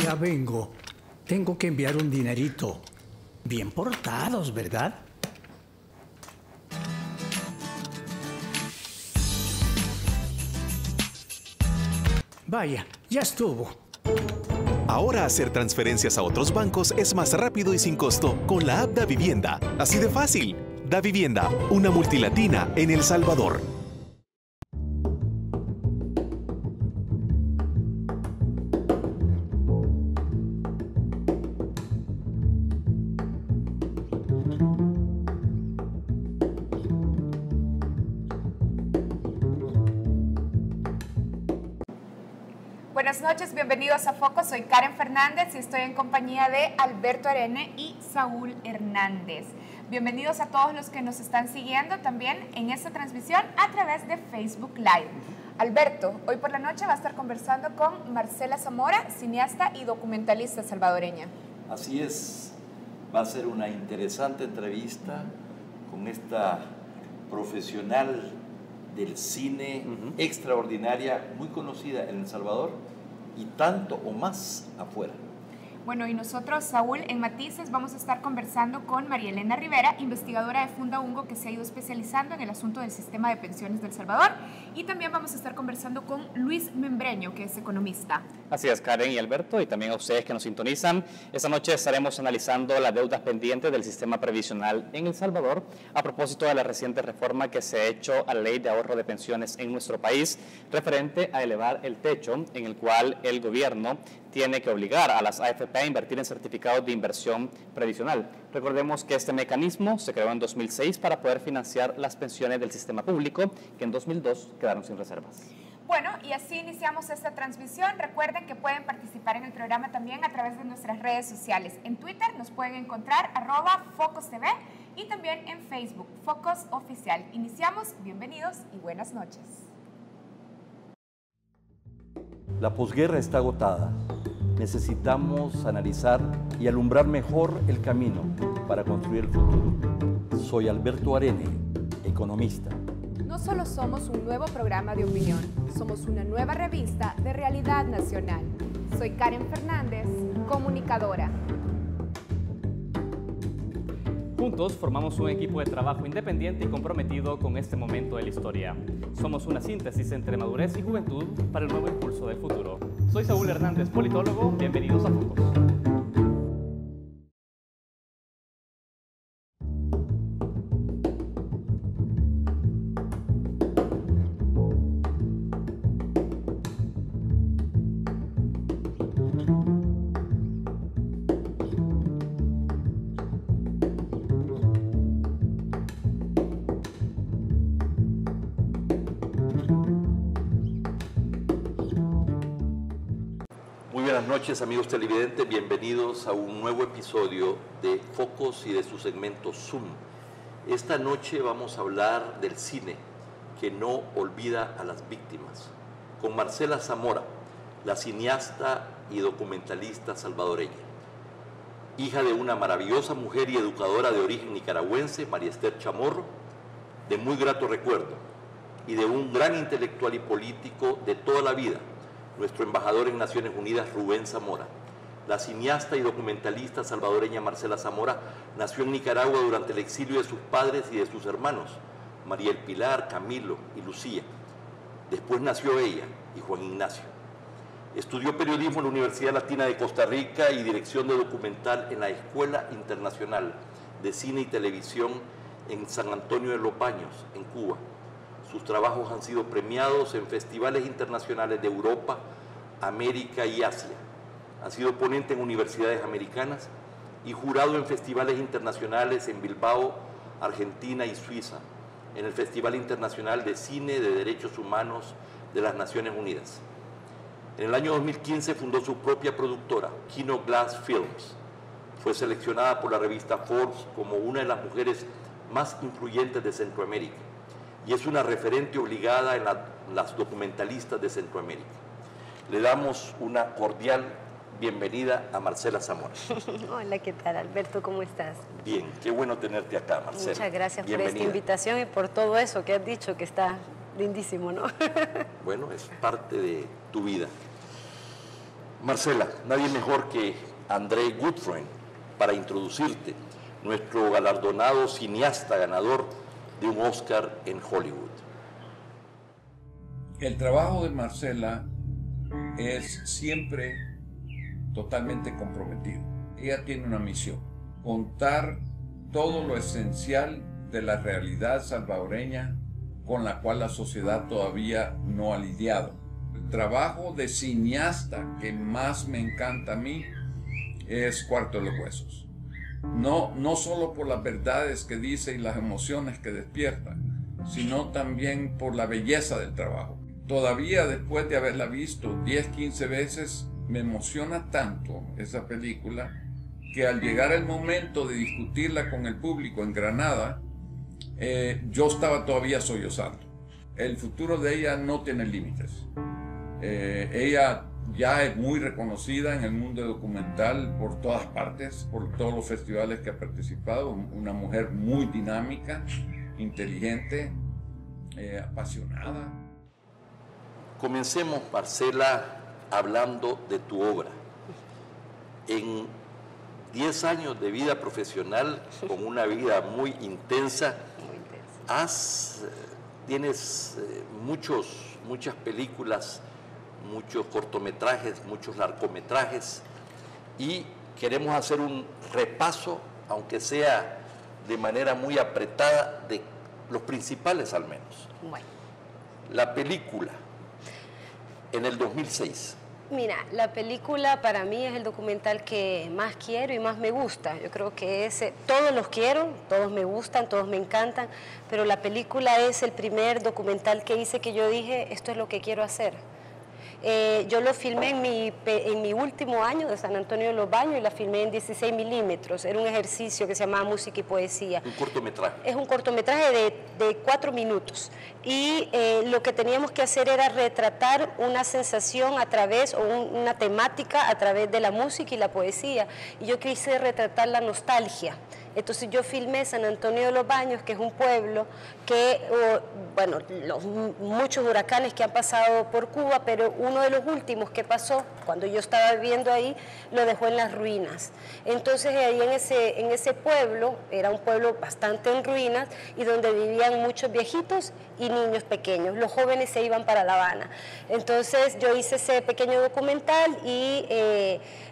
Ya vengo. Tengo que enviar un dinerito. Bien portados, ¿verdad? Vaya, ya estuvo. Ahora hacer transferencias a otros bancos es más rápido y sin costo con la app Davivienda. Así de fácil. Davivienda, una multilatina en El Salvador. Buenas noches, bienvenidos a Foco. Soy Karen Fernández y estoy en compañía de Alberto Arene y Saúl Hernández. Bienvenidos a todos los que nos están siguiendo también en esta transmisión a través de Facebook Live. Alberto, hoy por la noche va a estar conversando con Marcela Zamora, cineasta y documentalista salvadoreña. Así es, va a ser una interesante entrevista con esta profesional del cine extraordinaria, muy conocida en El Salvador y tanto o más afuera. Bueno, y nosotros, Saúl, en Matices vamos a estar conversando con María Elena Rivera, investigadora de Fundaungo, que se ha ido especializando en el asunto del sistema de pensiones del Salvador. Y también vamos a estar conversando con Luis Membreño, que es economista. Así es, Karen y Alberto, y también a ustedes que nos sintonizan. Esta noche estaremos analizando las deudas pendientes del sistema previsional en El Salvador a propósito de la reciente reforma que se ha hecho a la Ley de Ahorro de Pensiones en nuestro país, referente a elevar el techo en el cual el gobierno tiene que obligar a las AFP a invertir en certificados de inversión previsional. Recordemos que este mecanismo se creó en 2006 para poder financiar las pensiones del sistema público, que en 2002 quedaron sin reservas. Bueno, y así iniciamos esta transmisión. Recuerden que pueden participar en el programa también a través de nuestras redes sociales. En Twitter nos pueden encontrar @FocosTV y también en Facebook, Focos Oficial. Iniciamos, bienvenidos y buenas noches. La posguerra está agotada. Necesitamos analizar y alumbrar mejor el camino para construir el futuro. Soy Alberto Arene, economista. No solo somos un nuevo programa de opinión, somos una nueva revista de realidad nacional. Soy Karen Fernández, comunicadora. Juntos formamos un equipo de trabajo independiente y comprometido con este momento de la historia. Somos una síntesis entre madurez y juventud para el nuevo impulso del futuro. Soy Saúl Hernández, politólogo. Bienvenidos a Focos. Buenas noches, amigos televidentes, bienvenidos a un nuevo episodio de Focos y de su segmento Zoom. Esta noche vamos a hablar del cine que no olvida a las víctimas, con Marcela Zamora, la cineasta y documentalista salvadoreña. Hija de una maravillosa mujer y educadora de origen nicaragüense, María Esther Chamorro, de muy grato recuerdo, y de un gran intelectual y político de toda la vida, nuestro embajador en Naciones Unidas, Rubén Zamora. La cineasta y documentalista salvadoreña Marcela Zamora nació en Nicaragua durante el exilio de sus padres y de sus hermanos, María El Pilar, Camilo y Lucía. Después nació ella y Juan Ignacio. Estudió periodismo en la Universidad Latina de Costa Rica y dirección de documental en la Escuela Internacional de Cine y Televisión en San Antonio de los Baños, en Cuba. Sus trabajos han sido premiados en festivales internacionales de Europa, América y Asia. Ha sido ponente en universidades americanas y jurado en festivales internacionales en Bilbao, Argentina y Suiza, en el Festival Internacional de Cine de Derechos Humanos de las Naciones Unidas. En el año 2015 fundó su propia productora, Kino Glass Films. Fue seleccionada por la revista Forbes como una de las mujeres más influyentes de Centroamérica y es una referente obligada en las documentalistas de Centroamérica. Le damos una cordial bienvenida a Marcela Zamora. Hola, ¿qué tal, Alberto? ¿Cómo estás? Bien, qué bueno tenerte acá, Marcela. Muchas gracias Bienvenida. por esta invitación y por todo eso que has dicho, que está lindísimo, ¿no? Bueno, es parte de tu vida. Marcela, nadie mejor que André Gudfreund para introducirte, nuestro galardonado cineasta ganador de un Oscar en Hollywood. El trabajo de Marcela es siempre totalmente comprometido. Ella tiene una misión: contar todo lo esencial de la realidad salvadoreña con la cual la sociedad todavía no ha lidiado. El trabajo de cineasta que más me encanta a mí es Cuarto de los Huesos. No solo por las verdades que dice y las emociones que despierta, sino también por la belleza del trabajo. Todavía después de haberla visto 10, 15 veces, me emociona tanto esa película que al llegar el momento de discutirla con el público en Granada, yo estaba todavía sollozando. El futuro de ella no tiene límites. Ella ya es muy reconocida en el mundo documental por todas partes, por todos los festivales que ha participado. Una mujer muy dinámica, inteligente, apasionada. Comencemos, Marcela, hablando de tu obra. En 10 años de vida profesional, con una vida muy intensa, tienes muchas películas, muchos cortometrajes, muchos largometrajes, y queremos hacer un repaso, aunque sea de manera muy apretada, de los principales al menos. Bueno. La película, en el 2006. Mira, la película para mí es el documental que más quiero y más me gusta. Yo creo que todos los quiero, todos me gustan, todos me encantan, pero la película es el primer documental que hice que yo dije, esto es lo que quiero hacer. Yo lo filmé en mi último año de San Antonio de los Baños y la filmé en 16 milímetros. Era un ejercicio que se llamaba Música y Poesía. Un cortometraje. Es un cortometraje de 4 minutos. Y lo que teníamos que hacer era retratar una sensación a través, o una temática a través de la música y la poesía. Y yo quise retratar la nostalgia. Entonces yo filmé San Antonio de los Baños, que es un pueblo que, bueno, muchos huracanes que han pasado por Cuba, pero uno de los últimos que pasó, cuando yo estaba viviendo ahí, lo dejó en las ruinas. Entonces ahí en ese pueblo, era un pueblo bastante en ruinas, y donde vivían muchos viejitos y niños pequeños. Los jóvenes se iban para La Habana. Entonces yo hice ese pequeño documental y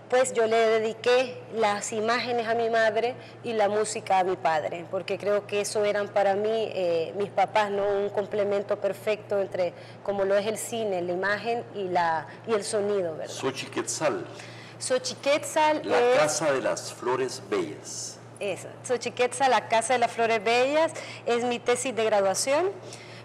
pues yo le dediqué las imágenes a mi madre y la música a mi padre, porque creo que eso eran para mí, mis papás, ¿no? Un complemento perfecto entre, como lo es el cine, la imagen y el sonido, ¿verdad? Xochiquetzal. Xochiquetzal La Casa de las Flores Bellas. Esa, Xochiquetzal, la Casa de las Flores Bellas, es mi tesis de graduación.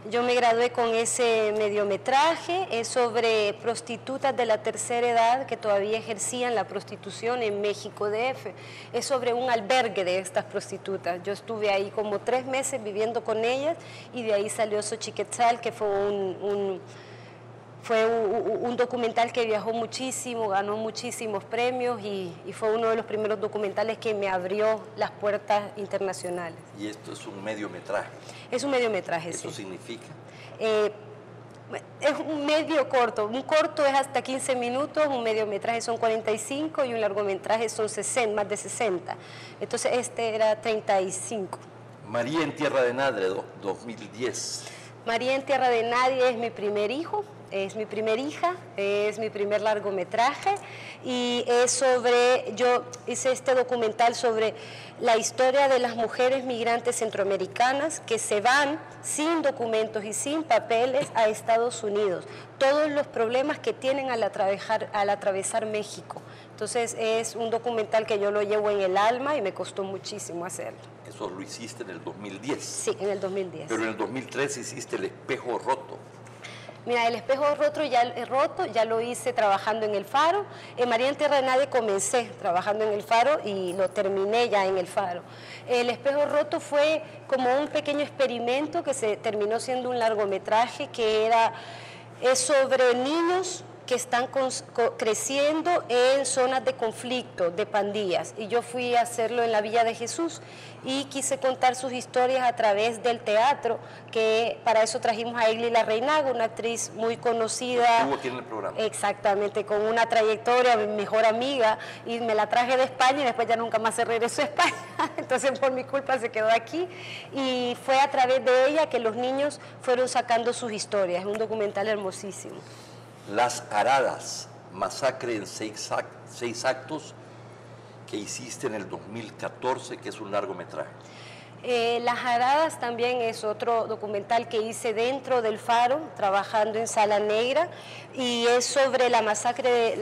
Yo me gradué con ese mediometraje, es sobre prostitutas de la tercera edad que todavía ejercían la prostitución en México DF. Es sobre un albergue de estas prostitutas. Yo estuve ahí como 3 meses viviendo con ellas y de ahí salió Xochiquetzal, que fue un documental que viajó muchísimo, ganó muchísimos premios y fue uno de los primeros documentales que me abrió las puertas internacionales. Y esto es un mediometraje. Es un mediometraje, ¿Eso sí. significa? Es un medio corto. Un corto es hasta 15 minutos, un mediometraje son 45 y un largometraje son 60, más de 60. Entonces este era 35. María en Tierra de Nadie, 2010. María en Tierra de Nadie es mi primer hijo, es mi primera hija, es mi primer largometraje y es sobre, yo hice este documental sobre la historia de las mujeres migrantes centroamericanas que se van sin documentos y sin papeles a Estados Unidos, todos los problemas que tienen al atravesar México. Entonces es un documental que yo lo llevo en el alma y me costó muchísimo hacerlo. Eso lo hiciste en el 2010. Sí, en el 2010. Pero en el 2003 hiciste El Espejo Roto. Mira, El Espejo Roto ya lo hice trabajando en El Faro. En María en Tierra de Nadie comencé trabajando en El Faro y lo terminé ya en El Faro. El Espejo Roto fue como un pequeño experimento que se terminó siendo un largometraje que es sobre niños que están creciendo en zonas de conflicto, de pandillas. Y yo fui a hacerlo en la Villa de Jesús y quise contar sus historias a través del teatro, que para eso trajimos a Egli La Reinaga, una actriz muy conocida. Estuvo aquí en el programa. Exactamente, con una trayectoria, mi mejor amiga, y me la traje de España y después ya nunca más se regresó a España. Entonces por mi culpa se quedó aquí y fue a través de ella que los niños fueron sacando sus historias. Es un documental hermosísimo. Las Aradas, masacre en 6 actos que hiciste en el 2014, que es un largometraje. Las Aradas también es otro documental que hice dentro del Faro, trabajando en Sala Negra, y es sobre la masacre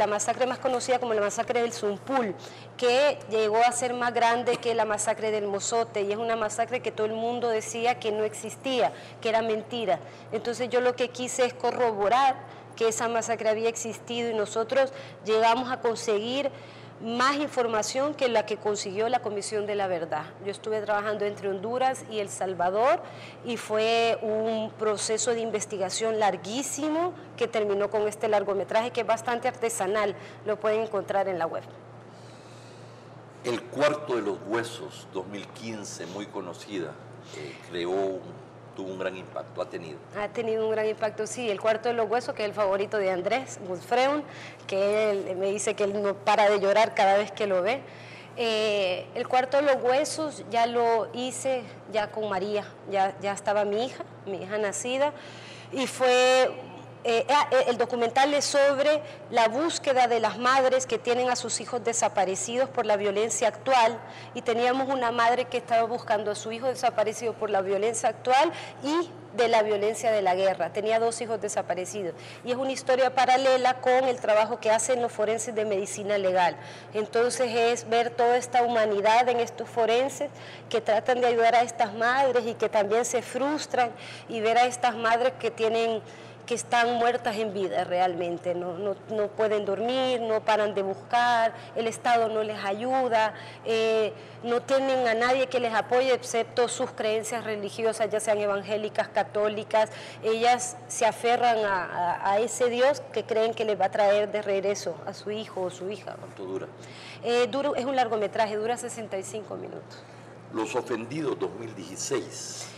más conocida como la masacre del Zumpul, que llegó a ser más grande que la masacre del Mozote, y es una masacre que todo el mundo decía que no existía, que era mentira. Entonces yo lo que quise es corroborar que esa masacre había existido y nosotros llegamos a conseguir más información que la que consiguió la Comisión de la Verdad. Yo estuve trabajando entre Honduras y El Salvador y fue un proceso de investigación larguísimo que terminó con este largometraje que es bastante artesanal, lo pueden encontrar en la web. El Cuarto de los Huesos, 2015, muy conocida, tuvo un gran impacto, ha tenido un gran impacto, sí. El Cuarto de los Huesos, que es el favorito de Andrés Gusfreun, que él me dice que él no para de llorar cada vez que lo ve. El Cuarto de los Huesos ya lo hice ya con María, ya estaba mi hija nacida, y fue... el documental es sobre la búsqueda de las madres que tienen a sus hijos desaparecidos por la violencia actual, y teníamos una madre que estaba buscando a su hijo desaparecido por la violencia actual y de la violencia de la guerra. Tenía 2 hijos desaparecidos y es una historia paralela con el trabajo que hacen los forenses de medicina legal. Entonces es ver toda esta humanidad en estos forenses que tratan de ayudar a estas madres y que también se frustran, y ver a estas madres que están muertas en vida realmente, no pueden dormir, no paran de buscar, el Estado no les ayuda, no tienen a nadie que les apoye excepto sus creencias religiosas, ya sean evangélicas, católicas. Ellas se aferran a ese Dios que creen que les va a traer de regreso a su hijo o su hija. ¿Cuánto dura? Es un largometraje, dura 65 minutos. Los Ofendidos, 2016.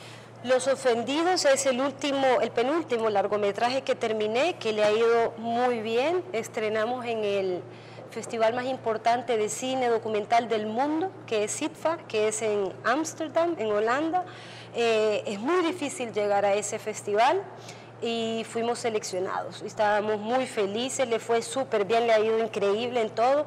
Los Ofendidos es el penúltimo largometraje que terminé, que le ha ido muy bien. Estrenamos en el festival más importante de cine documental del mundo, que es SITFA, que es en Ámsterdam, en Holanda. Es muy difícil llegar a ese festival y fuimos seleccionados. Estábamos muy felices, le fue súper bien, le ha ido increíble en todo.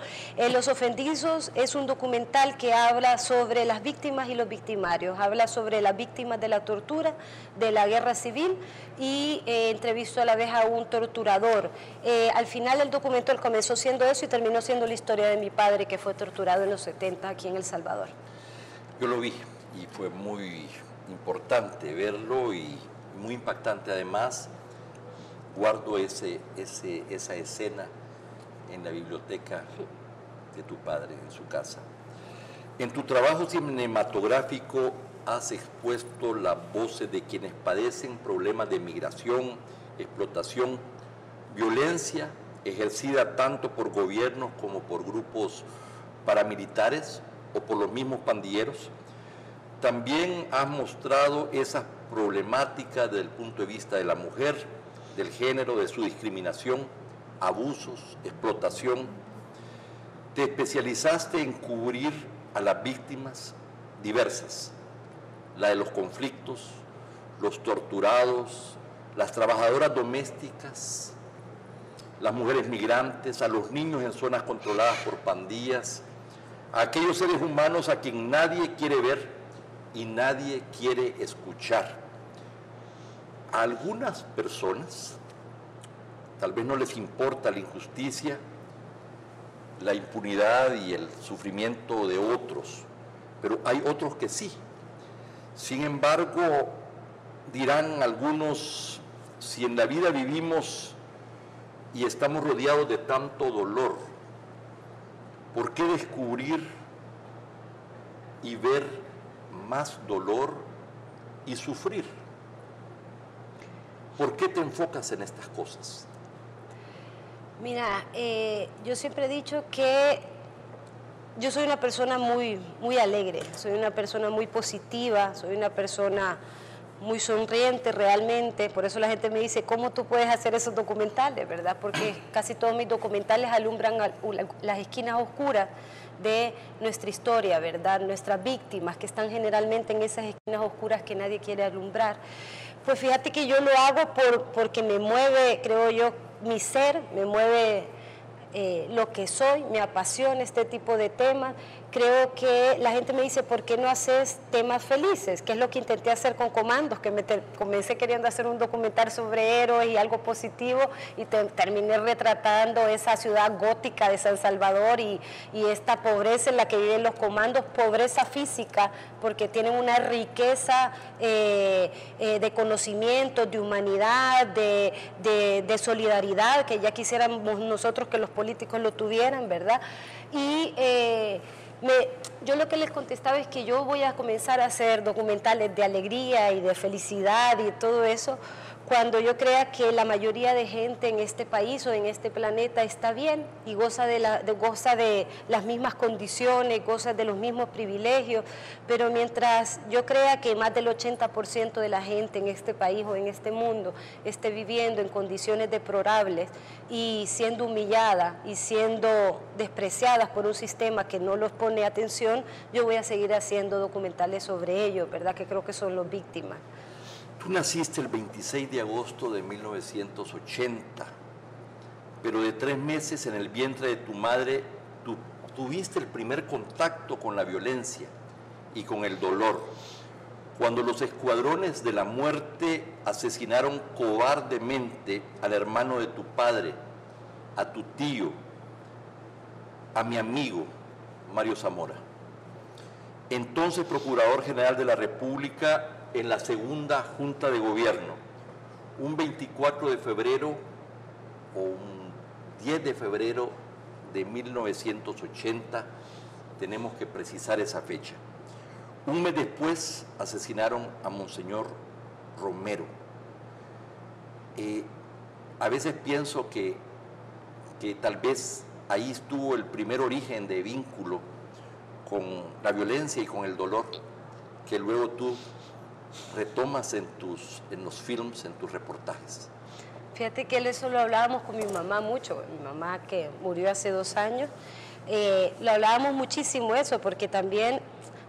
Los Ofendidos es un documental que habla sobre las víctimas y los victimarios, habla sobre las víctimas de la tortura, de la guerra civil, y entrevistó a la vez a un torturador. Al final el documental comenzó siendo eso y terminó siendo la historia de mi padre, que fue torturado en los 70 aquí en El Salvador. Yo lo vi y fue muy importante verlo y muy impactante. Además, guardo esa escena en la biblioteca de tu padre, en su casa. En tu trabajo cinematográfico has expuesto las voces de quienes padecen problemas de migración, explotación, violencia ejercida tanto por gobiernos como por grupos paramilitares o por los mismos pandilleros. También has mostrado esas problemáticas desde el punto de vista de la mujer, del género, de su discriminación, abusos, explotación. Te especializaste en cubrir a las víctimas diversas, la de los conflictos, los torturados, las trabajadoras domésticas, las mujeres migrantes, a los niños en zonas controladas por pandillas, a aquellos seres humanos a quien nadie quiere ver y nadie quiere escuchar. A algunas personas tal vez no les importa la injusticia, la impunidad y el sufrimiento de otros, pero hay otros que sí. Sin embargo, dirán algunos, si en la vida vivimos y estamos rodeados de tanto dolor, ¿por qué descubrir y ver más dolor y sufrir? ¿Por qué te enfocas en estas cosas? Mira, yo siempre he dicho que yo soy una persona muy alegre, soy una persona muy positiva, soy una persona muy sonriente realmente, por eso la gente me dice, ¿cómo tú puedes hacer esos documentales, verdad? Porque casi todos mis documentales alumbran las esquinas oscuras de nuestra historia, ¿verdad? Nuestras víctimas que están generalmente en esas esquinas oscuras que nadie quiere alumbrar. Pues fíjate que yo lo hago porque me mueve, creo yo, mi ser, me mueve lo que soy, me apasiona este tipo de temas. Creo que la gente me dice, ¿por qué no haces temas felices? Que es lo que intenté hacer con Comandos, que comencé queriendo hacer un documental sobre héroes y algo positivo, y terminé retratando esa ciudad gótica de San Salvador y esta pobreza en la que viven los comandos, pobreza física, porque tienen una riqueza de conocimientos, de humanidad, de solidaridad, que ya quisiéramos nosotros que los políticos lo tuvieran, ¿verdad? Y yo lo que les contestaba es que yo voy a comenzar a hacer documentales de alegría y de felicidad y todo eso cuando yo crea que la mayoría de gente en este país o en este planeta está bien y goza de las mismas condiciones, goza de los mismos privilegios, pero mientras yo crea que más del 80% de la gente en este país o en este mundo esté viviendo en condiciones deplorables y siendo humillada y siendo despreciadas por un sistema que no los pone atención, yo voy a seguir haciendo documentales sobre ellos, ¿verdad? Que creo que son las víctimas. Tú naciste el 26 de agosto de 1980, pero de 3 meses en el vientre de tu madre tú tuviste el primer contacto con la violencia y con el dolor, cuando los escuadrones de la muerte asesinaron cobardemente al hermano de tu padre, a tu tío, a mi amigo Mario Zamora, entonces Procurador General de la República en la segunda Junta de Gobierno, un 24 de febrero o un 10 de febrero de 1980, tenemos que precisar esa fecha. Un mes después asesinaron a Monseñor Romero. A veces pienso que tal vez ahí estuvo el primer origen de vínculo con la violencia y con el dolor que luego tú retomas en los films, en tus reportajes. Fíjate que eso lo hablábamos con mi mamá mucho, mi mamá que murió hace 2 años, lo hablábamos muchísimo eso, porque también,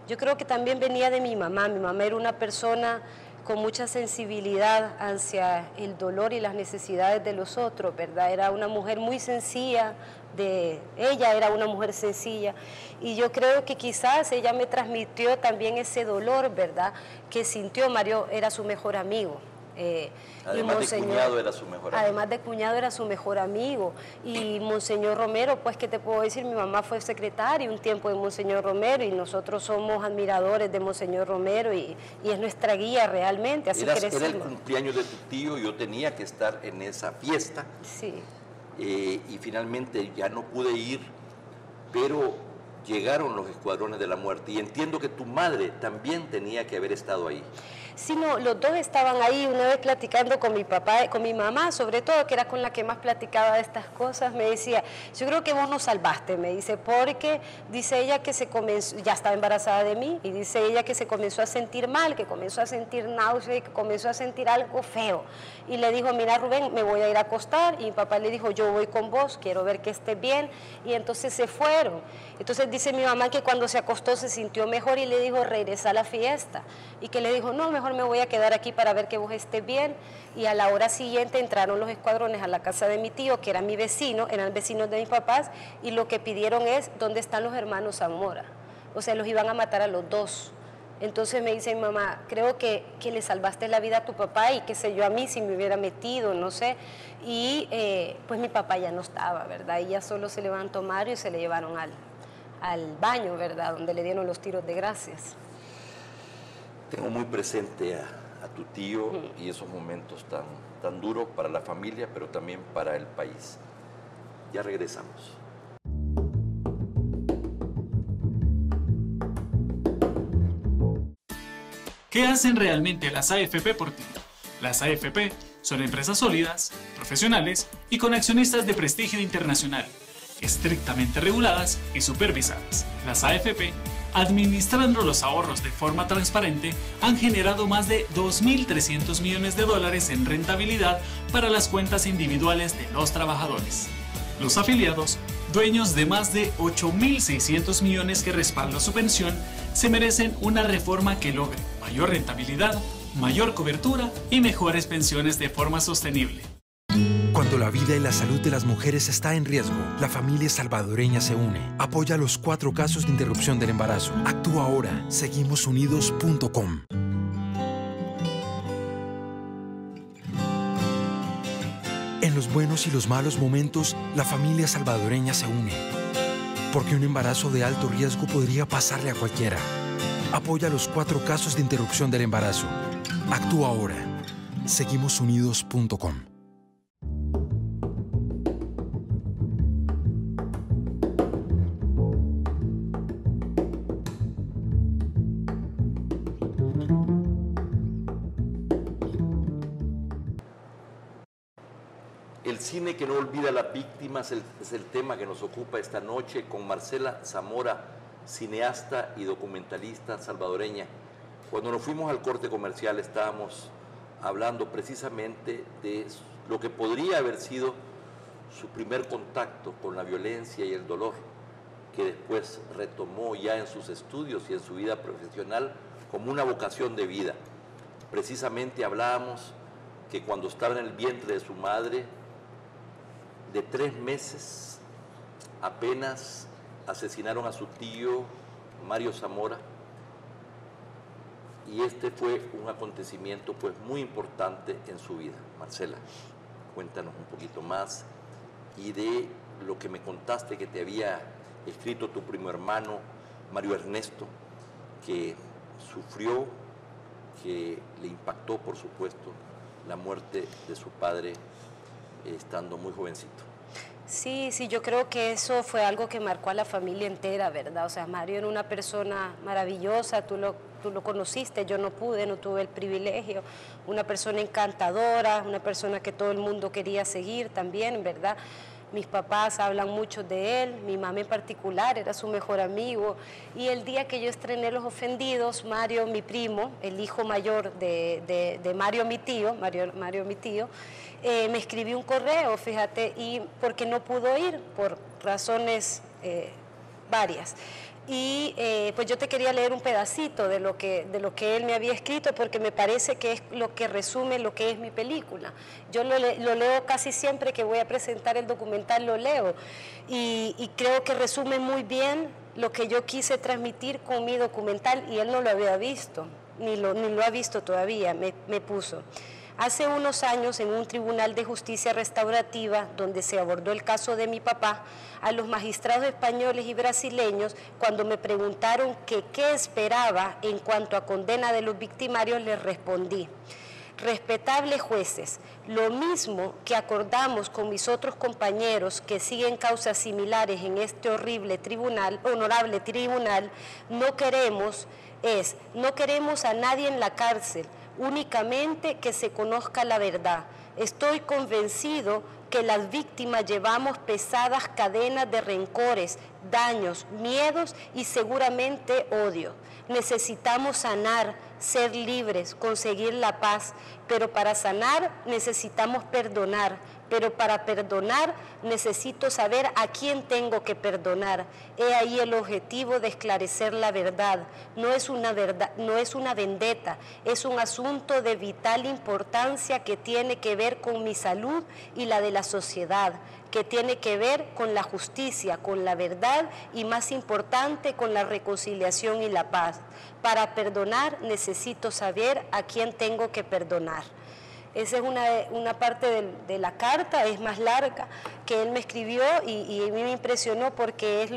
yo creo que también venía de mi mamá era una persona con mucha sensibilidad hacia el dolor y las necesidades de los otros, ¿verdad? Era una mujer muy sencilla, ella era una mujer sencilla, y yo creo que quizás ella me transmitió también ese dolor, ¿verdad?, que sintió. Mario era su mejor amigo. Además de cuñado era su mejor amigo. Además de cuñado era su mejor amigo. Y Monseñor Romero, pues, ¿qué te puedo decir? Mi mamá fue secretaria un tiempo de Monseñor Romero y nosotros somos admiradores de Monseñor Romero y es nuestra guía realmente, así crecimos. Era el cumpleaños de tu tío, yo tenía que estar en esa fiesta. Sí. Y finalmente ya no pude ir, pero llegaron los escuadrones de la muerte y entiendo que tu madre también tenía que haber estado ahí. Sí, no, los dos estaban ahí, una vez platicando con mi papá, con mi mamá, sobre todo, que era con la que más platicaba de estas cosas, me decía, yo creo que vos nos salvaste, me dice, porque dice ella que ya estaba embarazada de mí, y dice ella que se comenzó a sentir mal, que comenzó a sentir náusea, que comenzó a sentir algo feo, y le dijo, mira Rubén, me voy a ir a acostar, y mi papá le dijo, yo voy con vos, quiero ver que estés bien, y entonces se fueron. Entonces dice mi mamá que cuando se acostó se sintió mejor y le dijo, regresa a la fiesta, y que le dijo, no, mejor me voy a quedar aquí para ver que vos estés bien. Y a la hora siguiente entraron los escuadrones a la casa de mi tío, que era mi vecino, eran vecinos de mis papás, y lo que pidieron es, ¿dónde están los hermanos Zamora? O sea, los iban a matar a los dos. Entonces me dice mi mamá, creo que le salvaste la vida a tu papá y qué sé yo, a mí si me hubiera metido, no sé. Y pues mi papá ya no estaba, ¿verdad? Y ya solo se levantó Mario y se le llevaron al baño, ¿verdad? Donde le dieron los tiros de gracias. Tengo muy presente a tu tío y esos momentos tan duros para la familia, pero también para el país. Ya regresamos. ¿Qué hacen realmente las AFP por ti? Las AFP Son empresas sólidas, profesionales y con accionistas de prestigio internacional, estrictamente reguladas y supervisadas. Las AFP, administrando los ahorros de forma transparente, han generado más de 2.300 millones de dólares en rentabilidad para las cuentas individuales de los trabajadores. Los afiliados, dueños de más de 8.600 millones que respaldan su pensión, se merecen una reforma que logre mayor rentabilidad, mayor cobertura y mejores pensiones de forma sostenible. Cuando la vida y la salud de las mujeres está en riesgo, la familia salvadoreña se une. Apoya los 4 casos de interrupción del embarazo. Actúa ahora. Seguimosunidos.com. En los buenos y los malos momentos, la familia salvadoreña se une. Porque un embarazo de alto riesgo podría pasarle a cualquiera. Apoya los 4 casos de interrupción del embarazo. Actúa ahora. Seguimosunidos.com. El cine que no olvida a las víctimas es el tema que nos ocupa esta noche con Marcela Zamora, cineasta y documentalista salvadoreña. Cuando nos fuimos al corte comercial estábamos hablando precisamente de lo que podría haber sido su primer contacto con la violencia y el dolor, que después retomó ya en sus estudios y en su vida profesional como una vocación de vida. Precisamente hablábamos que cuando estaba en el vientre de su madre, de 3 meses, apenas asesinaron a su tío Mario Zamora, y este fue un acontecimiento pues muy importante en su vida. Marcela, cuéntanos un poquito más y de lo que me contaste que te había escrito tu primo hermano Mario Ernesto, que sufrió, que le impactó por supuesto la muerte de su padre estando muy jovencito. Sí, yo creo que eso fue algo que marcó a la familia entera, ¿verdad? O sea, Mario era una persona maravillosa, tú lo conociste, yo no tuve el privilegio, una persona encantadora, una persona que todo el mundo quería seguir también, ¿verdad? Mis papás hablan mucho de él, mi mamá en particular era su mejor amigo, y el día que yo estrené Los Ofendidos, Mario, mi primo, el hijo mayor de Mario, mi tío, me escribió un correo, fíjate, y porque no pudo ir por razones varias. Y pues yo te quería leer un pedacito de lo que él me había escrito, porque me parece que es lo que resume lo que es mi película. Yo lo leo casi siempre que voy a presentar el documental, lo leo, y creo que resume muy bien lo que yo quise transmitir con mi documental, y él no lo había visto, ni lo ha visto todavía, me puso. Hace unos años, en un tribunal de justicia restaurativa donde se abordó el caso de mi papá, a los magistrados españoles y brasileños, cuando me preguntaron que qué esperaba en cuanto a condena de los victimarios, les respondí: respetables jueces, lo mismo que acordamos con mis otros compañeros que siguen causas similares en este honorable tribunal, no queremos a nadie en la cárcel, únicamente que se conozca la verdad. Estoy convencido que las víctimas llevamos pesadas cadenas de rencores, daños, miedos y seguramente odio. Necesitamos sanar, ser libres, conseguir la paz, pero para sanar necesitamos perdonar. Pero para perdonar necesito saber a quién tengo que perdonar. He ahí el objetivo de esclarecer la verdad. No es una vendetta, es un asunto de vital importancia que tiene que ver con mi salud y la de la sociedad, que tiene que ver con la justicia, con la verdad y, más importante, con la reconciliación y la paz. Para perdonar necesito saber a quién tengo que perdonar. Esa es una parte de la carta, es más larga, que él me escribió y a mí me impresionó porque es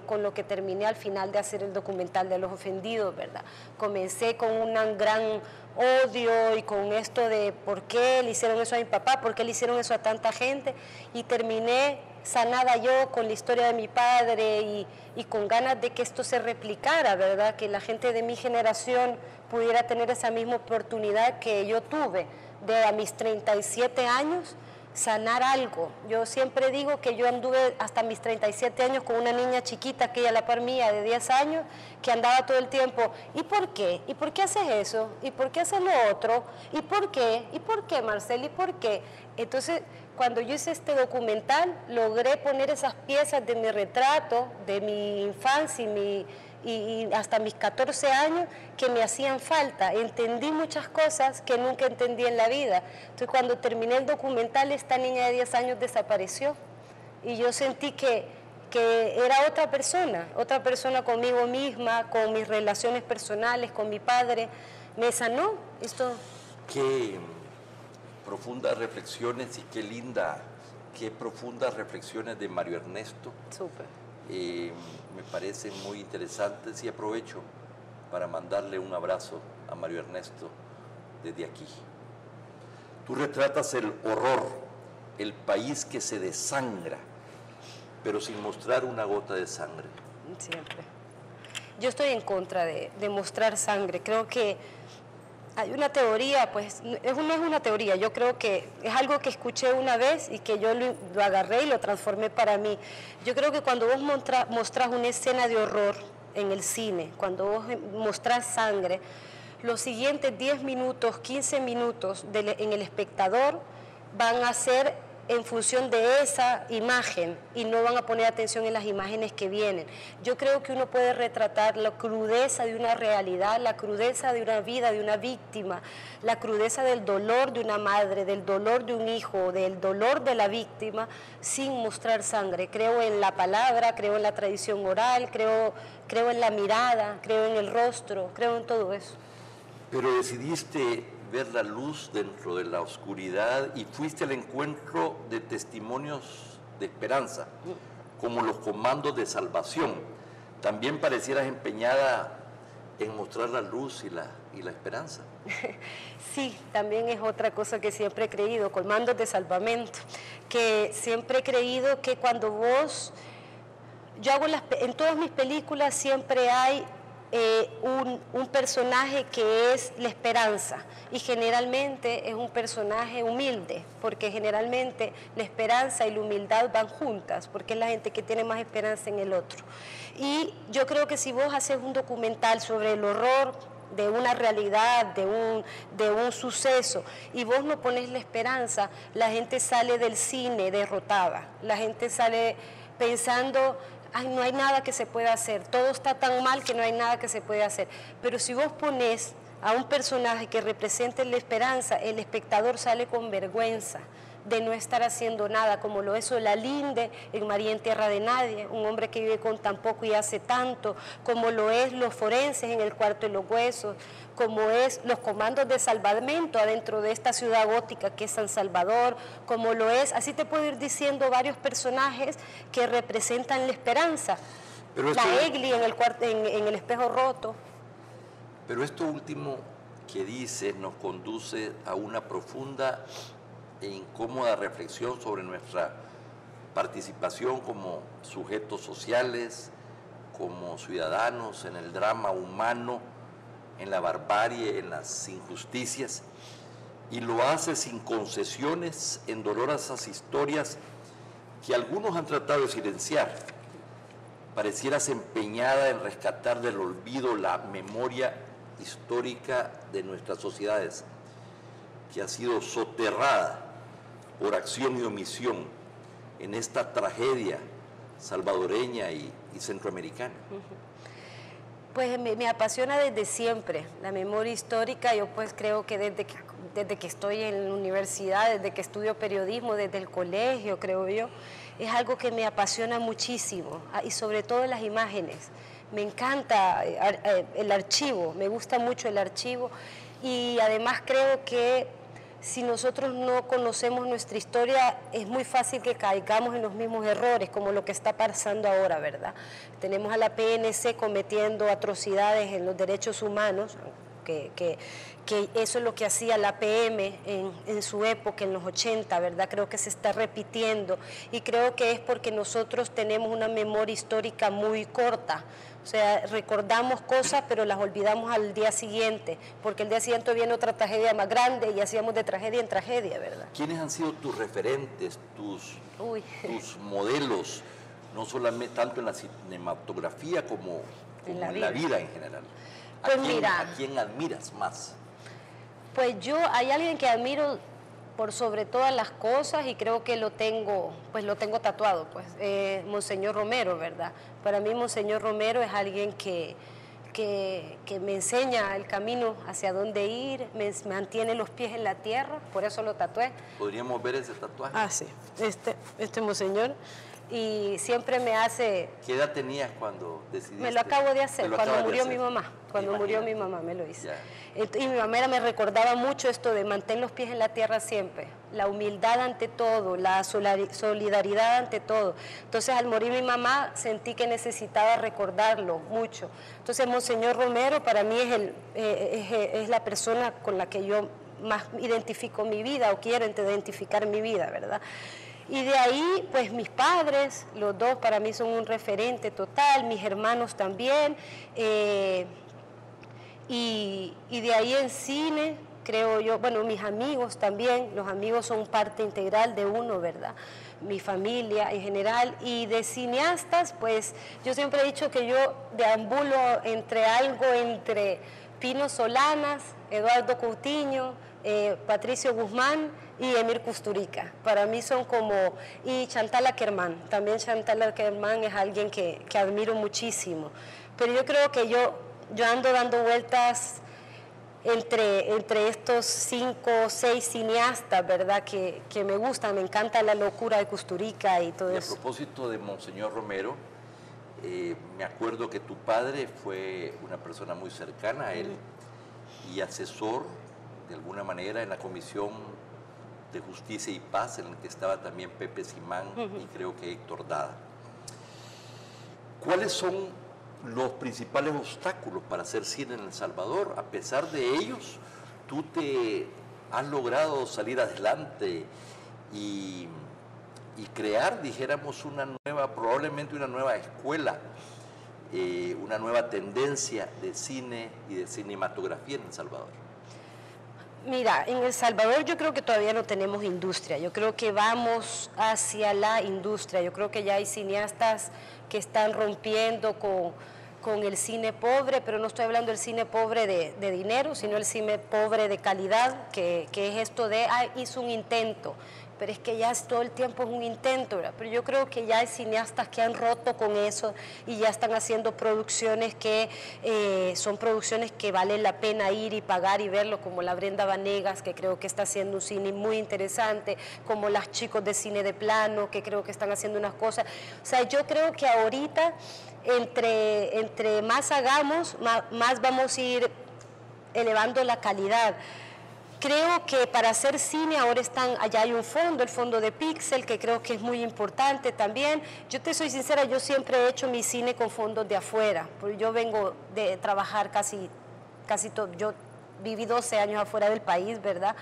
con lo que terminé al final de hacer el documental de Los Ofendidos, ¿verdad? Comencé con un gran odio y con esto de por qué le hicieron eso a mi papá, por qué le hicieron eso a tanta gente, y terminé sanada yo con la historia de mi padre y con ganas de que esto se replicara, ¿verdad? Que la gente de mi generación pudiera tener esa misma oportunidad que yo tuve, de a mis 37 años sanar algo. Yo siempre digo que yo anduve hasta mis 37 años con una niña chiquita que ella a la par mía de 10 años, que andaba todo el tiempo, ¿y por qué? ¿Y por qué haces eso? ¿Y por qué haces lo otro? ¿Y por qué? ¿Y por qué, Marcela? ¿Y por qué? Entonces, cuando yo hice este documental, logré poner esas piezas de mi retrato, de mi infancia y hasta mis 14 años que me hacían falta. Entendí muchas cosas que nunca entendí en la vida. Entonces, cuando terminé el documental, esta niña de 10 años desapareció y yo sentí que era otra persona conmigo misma, con mis relaciones personales, con mi padre. Me sanó esto. Qué profundas reflexiones y qué profundas reflexiones de Mario Ernesto. Súper. Me parecen muy interesantes y aprovecho para mandarle un abrazo a Mario Ernesto desde aquí. Tú retratas el horror, el país que se desangra, pero sin mostrar una gota de sangre. Siempre. Yo estoy en contra de mostrar sangre. Creo que hay una teoría, pues no es una teoría, yo creo que es algo que escuché una vez y que yo lo agarré y lo transformé para mí. Yo creo que cuando vos mostrás una escena de horror en el cine, cuando vos mostrás sangre, los siguientes 10 minutos, 15 minutos en el espectador van a ser en función de esa imagen y no van a poner atención en las imágenes que vienen. Yo creo que uno puede retratar la crudeza de una realidad, la crudeza de una vida, de una víctima, la crudeza del dolor de una madre, del dolor de un hijo, del dolor de la víctima, sin mostrar sangre. Creo en la palabra, creo en la tradición oral, creo en la mirada, creo en el rostro, creo en todo eso. Pero decidiste ver la luz dentro de la oscuridad y fuiste al encuentro de testimonios de esperanza, como los comandos de salvación. También parecieras empeñada en mostrar la luz y la esperanza. Sí, también es otra cosa que siempre he creído, comandos de salvamento, que siempre he creído que cuando vos, en todas mis películas siempre hay un personaje que es la esperanza y generalmente es un personaje humilde, porque generalmente la esperanza y la humildad van juntas, porque es la gente que tiene más esperanza en el otro. Y yo creo que si vos haces un documental sobre el horror de una realidad, de un suceso, y vos no pones la esperanza, la gente sale del cine derrotada, la gente sale pensando: ay, no hay nada que se pueda hacer, todo está tan mal que no hay nada que se pueda hacer. Pero si vos pones a un personaje que represente la esperanza, el espectador sale con vergüenza de no estar haciendo nada, como lo es Olalinde en María en Tierra de Nadie, un hombre que vive con tan poco y hace tanto, como lo es los forenses en El Cuarto de los Huesos, como es los comandos de salvamento adentro de esta ciudad gótica que es San Salvador, como lo es, así te puedo ir diciendo varios personajes que representan la esperanza. Pero la Egli en El Espejo Roto. Pero esto último que dices nos conduce a una profunda e incómoda reflexión sobre nuestra participación como sujetos sociales, como ciudadanos en el drama humano, en la barbarie, en las injusticias, y lo hace sin concesiones en dolorosas historias que algunos han tratado de silenciar. Parecieras empeñada en rescatar del olvido la memoria histórica de nuestras sociedades, que ha sido soterrada por acción y omisión en esta tragedia salvadoreña y centroamericana. Pues me apasiona desde siempre la memoria histórica. Yo pues creo que desde que estoy en la universidad, desde que estudio periodismo, desde el colegio, creo yo, es algo que me apasiona muchísimo, y sobre todo las imágenes. Me encanta el archivo, me gusta mucho el archivo, y además creo que si nosotros no conocemos nuestra historia, es muy fácil que caigamos en los mismos errores, como lo que está pasando ahora, ¿verdad? Tenemos a la PNC cometiendo atrocidades en los derechos humanos, que eso es lo que hacía la PM en su época, en los 80, ¿verdad? Creo que se está repitiendo y creo que es porque nosotros tenemos una memoria histórica muy corta. O sea, recordamos cosas, pero las olvidamos al día siguiente, porque el día siguiente viene otra tragedia más grande y hacíamos de tragedia en tragedia, ¿verdad? ¿Quiénes han sido tus referentes, tus modelos, no solamente tanto en la cinematografía como en la vida en general? Pues ¿A quién admiras más? Pues yo, hay alguien que admiro por sobre todas las cosas y creo que lo tengo tatuado, pues, Monseñor Romero, ¿verdad? Para mí Monseñor Romero es alguien que me enseña el camino hacia dónde ir, me mantiene los pies en la tierra, por eso lo tatué. ¿Podríamos ver ese tatuaje? Ah, sí, este Monseñor, y siempre me hace... ¿Qué edad tenías cuando decidiste? Me lo acabo de hacer, cuando murió mi mamá. Cuando murió mi mamá me lo hice. Y mi mamá me recordaba mucho esto de mantén los pies en la tierra siempre, la humildad ante todo, la solidaridad ante todo. Entonces al morir mi mamá sentí que necesitaba recordarlo mucho. Entonces Monseñor Romero para mí es la persona con la que yo más identifico mi vida o quiero identificar mi vida, ¿verdad? Y de ahí, pues mis padres, los dos para mí son un referente total, mis hermanos también, y de ahí en cine, creo yo, bueno, mis amigos también, los amigos son parte integral de uno, ¿verdad? Mi familia en general, y de cineastas, pues yo siempre he dicho que yo deambulo entre Pino Solanas, Eduardo Coutinho, Patricio Guzmán y Emir Kusturica. Para mí son y Chantal Akerman, también Chantal Akerman es alguien que admiro muchísimo. Pero yo creo que yo ando dando vueltas entre estos 5 o 6 cineastas, ¿verdad? Que me gustan, me encanta la locura de Kusturica y todo eso. A propósito de Monseñor Romero, me acuerdo que tu padre fue una persona muy cercana a él y asesor de alguna manera en la Comisión de Justicia y Paz, en la que estaba también Pepe Simán y creo que Héctor Dada. ¿Cuáles son los principales obstáculos para hacer cine en El Salvador? A pesar de ellos, tú te has logrado salir adelante y crear, dijéramos, probablemente una nueva escuela, una nueva tendencia de cine y de cinematografía en El Salvador. Mira, en El Salvador yo creo que todavía no tenemos industria, yo creo que vamos hacia la industria, yo creo que ya hay cineastas que están rompiendo con el cine pobre, pero no estoy hablando del cine pobre de dinero, sino el cine pobre de calidad, que es esto de, hizo un intento, pero es que ya todo el tiempo es un intento, ¿verdad? Pero yo creo que ya hay cineastas que han roto con eso y ya están haciendo producciones que son producciones que vale la pena ir y pagar y verlo, como la Brenda Vanegas, que creo que está haciendo un cine muy interesante, como las chicos de cine de plano, que creo que están haciendo unas cosas. O sea, yo creo que ahorita, entre más hagamos, más vamos a ir elevando la calidad. Creo que para hacer cine ahora allá hay un fondo, el fondo de Pixel, que creo que es muy importante también. Yo te soy sincera, yo siempre he hecho mi cine con fondos de afuera, porque yo vengo de trabajar casi todo, yo viví 12 años afuera del país, ¿verdad?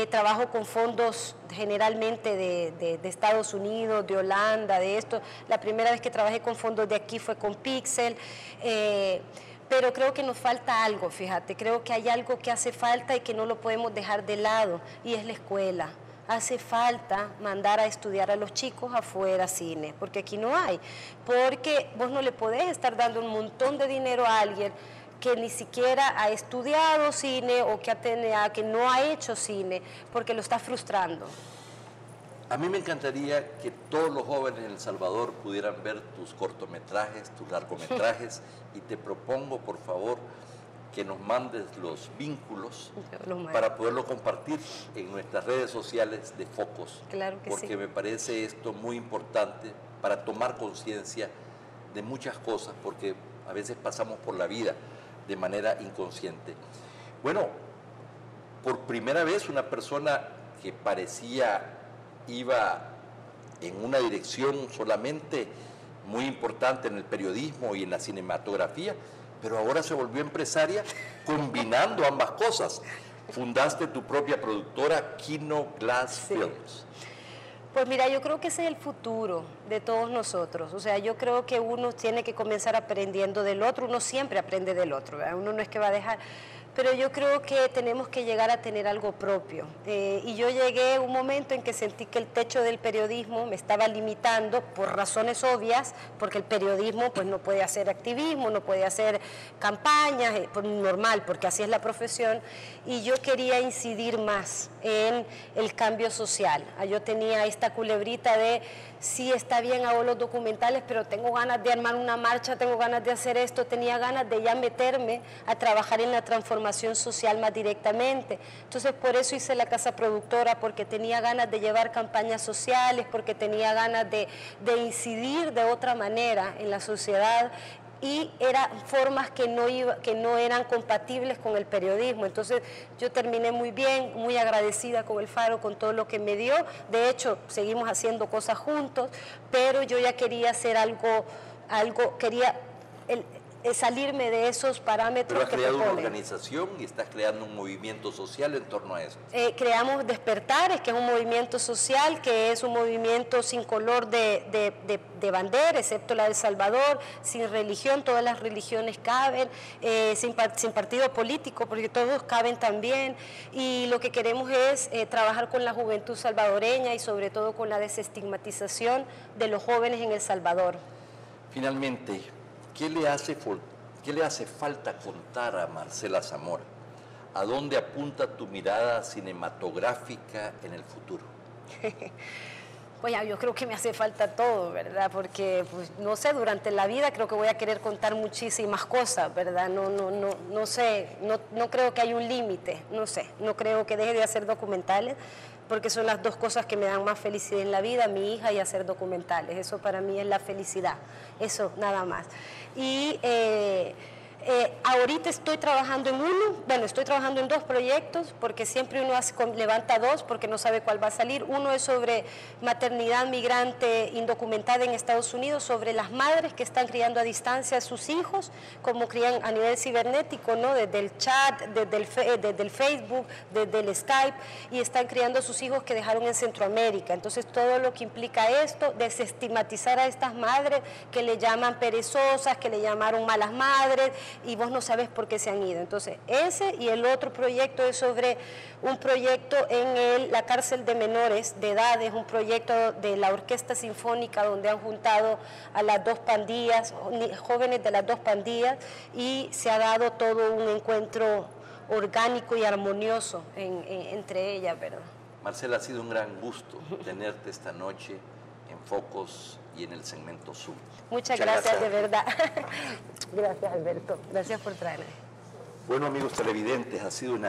Trabajo con fondos generalmente de Estados Unidos, de Holanda, de esto. La primera vez que trabajé con fondos de aquí fue con Pixel. Pero creo que nos falta algo, fíjate, creo que hay algo que hace falta y que no lo podemos dejar de lado, y es la escuela. Hace falta mandar a estudiar a los chicos afuera cine, porque aquí no hay, porque vos no le podés estar dando un montón de dinero a alguien que ni siquiera ha estudiado cine o que no ha hecho cine, porque lo está frustrando. A mí me encantaría que todos los jóvenes en El Salvador pudieran ver tus cortometrajes, tus largometrajes, y te propongo, por favor, que nos mandes los vínculos para poderlo compartir en nuestras redes sociales de Focos. Claro que porque sí. Me parece esto muy importante para tomar conciencia de muchas cosas, porque a veces pasamos por la vida de manera inconsciente. Bueno, por primera vez una persona que parecía iba en una dirección solamente muy importante en el periodismo y en la cinematografía, pero ahora se volvió empresaria combinando ambas cosas. Fundaste tu propia productora, Kino Glass Films. Pues mira, yo creo que ese es el futuro de todos nosotros. O sea, yo creo que uno tiene que comenzar aprendiendo del otro. Uno siempre aprende del otro, ¿verdad? Uno no es que va a dejar... Pero yo creo que tenemos que llegar a tener algo propio. Y yo llegué a un momento en que sentí que el techo del periodismo me estaba limitando por razones obvias, porque el periodismo pues no puede hacer activismo, no puede hacer campañas, normal, porque así es la profesión. Y yo quería incidir más en el cambio social. Yo tenía esta culebrita de, sí, está bien, hago los documentales, pero tengo ganas de armar una marcha, tengo ganas de hacer esto, tenía ganas de ya meterme a trabajar en la transformación social más directamente. Entonces por eso hice la casa productora, porque tenía ganas de llevar campañas sociales, porque tenía ganas de incidir de otra manera en la sociedad, y eran formas que no eran compatibles con el periodismo. Entonces yo terminé muy bien, muy agradecida con el Faro, con todo lo que me dio. De hecho, seguimos haciendo cosas juntos, pero yo ya quería hacer algo quería salirme de esos parámetros. Pero has creado una organización y estás creando un movimiento social en torno a eso. Creamos Despertares, que es un movimiento social, que es un movimiento sin color de bandera, excepto la de El Salvador, sin religión, todas las religiones caben, sin partido político, porque todos caben también, y lo que queremos es trabajar con la juventud salvadoreña y sobre todo con la desestigmatización de los jóvenes en El Salvador. Finalmente, ¿qué le hace falta contar a Marcela Zamora? ¿A dónde apunta tu mirada cinematográfica en el futuro? Pues ya, yo creo que me hace falta todo, ¿verdad? Porque, pues, no sé, durante la vida creo que voy a querer contar muchísimas cosas, ¿verdad? No sé, no creo que hay un límite, no sé, no creo que deje de hacer documentales, porque son las dos cosas que me dan más felicidad en la vida, mi hija y hacer documentales. Eso para mí es la felicidad, eso nada más. Y ahorita estoy trabajando estoy trabajando en dos proyectos, porque siempre uno levanta dos porque no sabe cuál va a salir. Uno es sobre maternidad migrante indocumentada en Estados Unidos, sobre las madres que están criando a distancia a sus hijos, como crían a nivel cibernético, ¿no? Desde el chat, desde el Facebook, desde el Skype, y están criando a sus hijos que dejaron en Centroamérica. Entonces todo lo que implica esto, desestigmatizar a estas madres que le llaman perezosas, que le llamaron malas madres, y vos no sabes por qué se han ido. Entonces ese, y el otro proyecto es sobre un proyecto en la cárcel de menores de edad, es un proyecto de la Orquesta Sinfónica, donde han juntado a las dos pandillas, jóvenes de las dos pandillas, y se ha dado todo un encuentro orgánico y armonioso entre ellas, ¿verdad? Marcela, ha sido un gran gusto tenerte esta noche en Focos y en el segmento Zoom. Muchas gracias, de verdad. Gracias, Alberto. Gracias por traerme. Bueno, amigos televidentes, ha sido un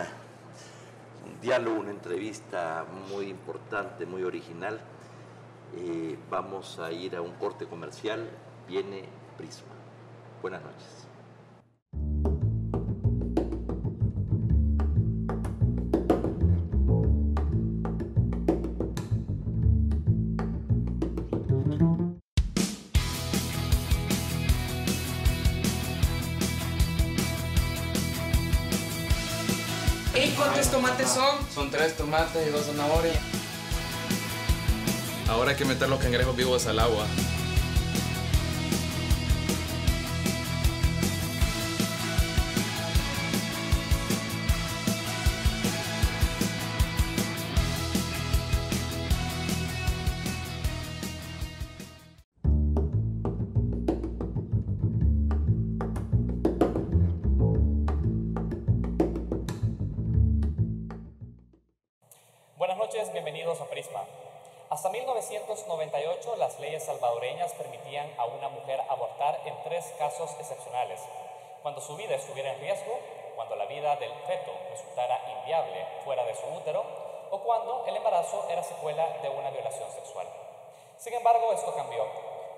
diálogo, una entrevista muy importante, muy original. Vamos a ir a un corte comercial. Viene Prisma. Buenas noches. ¿Y cuántos tomates son? Son 3 tomates y 2 zanahorias. Ahora hay que meter los cangrejos vivos al agua. Buenas noches, bienvenidos a Prisma. Hasta 1998, las leyes salvadoreñas permitían a una mujer abortar en 3 casos excepcionales: cuando su vida estuviera en riesgo, cuando la vida del feto resultara inviable fuera de su útero, o cuando el embarazo era secuela de una violación sexual. Sin embargo, esto cambió.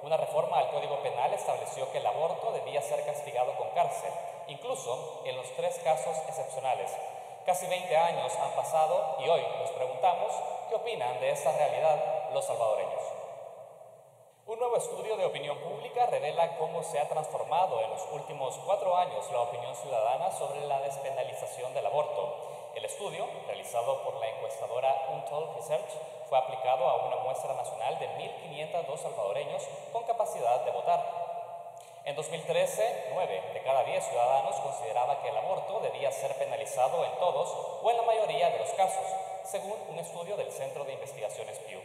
Una reforma al Código Penal estableció que el aborto debía ser castigado con cárcel, incluso en los 3 casos excepcionales. Casi 20 años han pasado y hoy nos preguntamos qué opinan de esta realidad los salvadoreños. Un nuevo nuevo estudio de opinión pública revela cómo se ha transformado en los últimos 4 años la opinión ciudadana sobre la despenalización del aborto. El estudio, realizado por la encuestadora Untold Research, fue aplicado a una muestra nacional de 1.502 salvadoreños con capacidad de votar. En 2013, 9 de cada 10 ciudadanos consideraba que el aborto debía ser penalizado en todos o en la mayoría de los casos, según un estudio del Centro de Investigaciones Pew.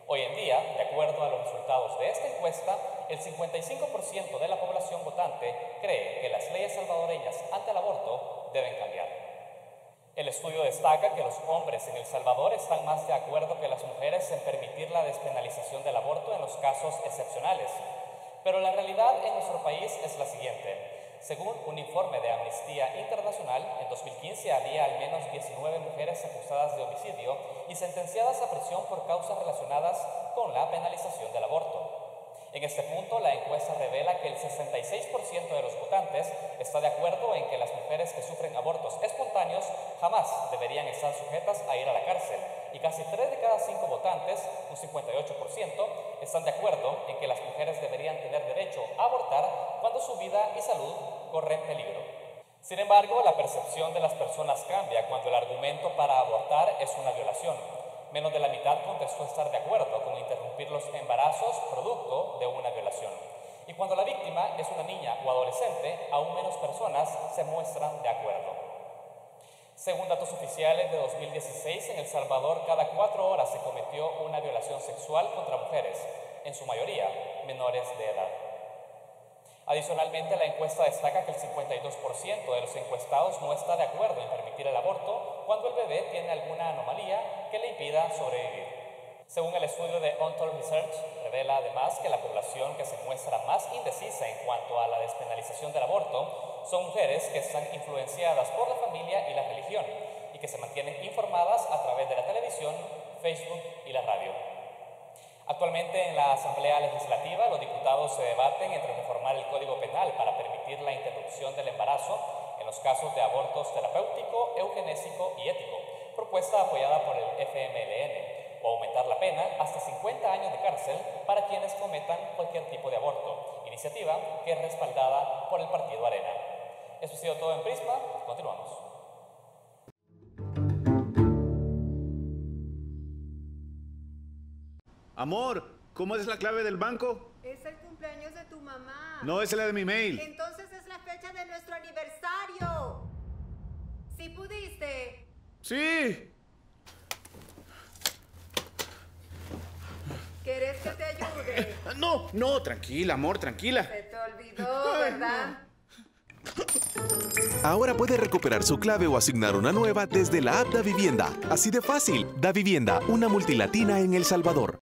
Hoy en día, de acuerdo a los resultados de esta encuesta, el 55% de la población votante cree que las leyes salvadoreñas ante el aborto deben cambiar. El estudio destaca que los hombres en El Salvador están más de acuerdo que las mujeres en permitir la despenalización del aborto en los casos excepcionales. Pero la realidad en nuestro país es la siguiente. Según un informe de Amnistía Internacional, en 2015 había al menos 19 mujeres acusadas de homicidio y sentenciadas a prisión por causas relacionadas con la penalización del aborto. En este punto, la encuesta revela que el 66% de los votantes está de acuerdo en que las mujeres que sufren abortos espontáneos jamás deberían estar sujetas a ir a la cárcel, y casi 3 de cada 5 votantes, un 58%, están de acuerdo en que las mujeres deberían tener derecho a abortar cuando su vida y salud corren peligro. Sin embargo, la percepción de las personas cambia cuando el argumento para abortar es una violación. Menos de la mitad contestó estar de acuerdo con interrumpir los embarazos producto de una violación. Y cuando la víctima es una niña o adolescente, aún menos personas se muestran de acuerdo. Según datos oficiales de 2016, en El Salvador cada 4 horas se cometió una violación sexual contra mujeres, en su mayoría menores de edad. Adicionalmente, la encuesta destaca que el 52% de los encuestados no está de acuerdo en permitir el aborto cuando el bebé tiene alguna anomalía que le impida sobrevivir. Según el estudio de Untold Research, revela además que la población que se muestra más indecisa en cuanto a la despenalización del aborto son mujeres que están influenciadas por la familia y la religión y que se mantienen informadas a través de la televisión, Facebook y la radio. Actualmente en la Asamblea Legislativa los diputados se debaten entre reformar el Código Penal para permitir la interrupción del embarazo en los casos de abortos terapéutico, eugenésico y ético, propuesta apoyada por el FMLN, o aumentar la pena hasta 50 años de cárcel para quienes cometan cualquier tipo de aborto, iniciativa que es respaldada por el Partido Arena. Eso ha sido todo en Prisma, continuamos. Amor, ¿cómo es la clave del banco? Es el cumpleaños de tu mamá. No, es la de mi mail. Entonces es la fecha de nuestro aniversario. ¿Sí pudiste? Sí. ¿Quieres que te ayude? No, tranquila, amor, tranquila. Se te olvidó, ¿verdad? Ahora puede recuperar su clave o asignar una nueva desde la app Davivienda. Así de fácil. Davivienda, una multilatina en El Salvador.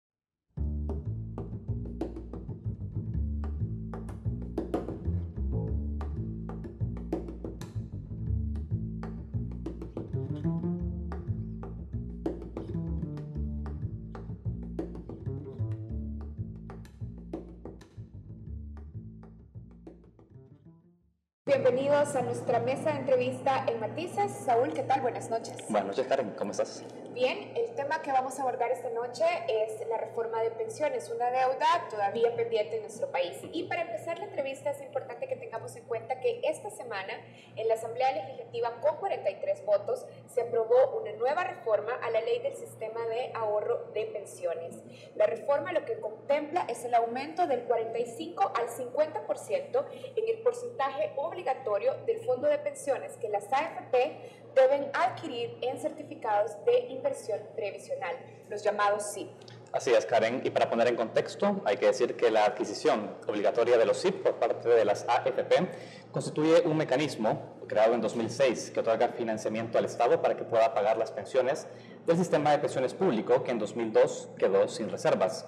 Bienvenidos a nuestra mesa de entrevista en Matices. Saúl, ¿qué tal? Buenas noches. Buenas noches, Karen. ¿Cómo estás? Bien, el tema que vamos a abordar esta noche es la reforma de pensiones, una deuda todavía pendiente en nuestro país. Y para empezar la entrevista es importante que tengamos en cuenta que esta semana en la Asamblea Legislativa con 43 votos se aprobó una nueva reforma a la ley del sistema de ahorro de pensiones. La reforma lo que contempla es el aumento del 45 al 50% en el porcentaje obligatorio del fondo de pensiones que las AFP deben adquirir en certificados de inversión previsional, los llamados SIP. Así es, Karen. Y para poner en contexto, hay que decir que la adquisición obligatoria de los SIP por parte de las AFP constituye un mecanismo creado en 2006 que otorga financiamiento al Estado para que pueda pagar las pensiones del sistema de pensiones público que en 2002 quedó sin reservas.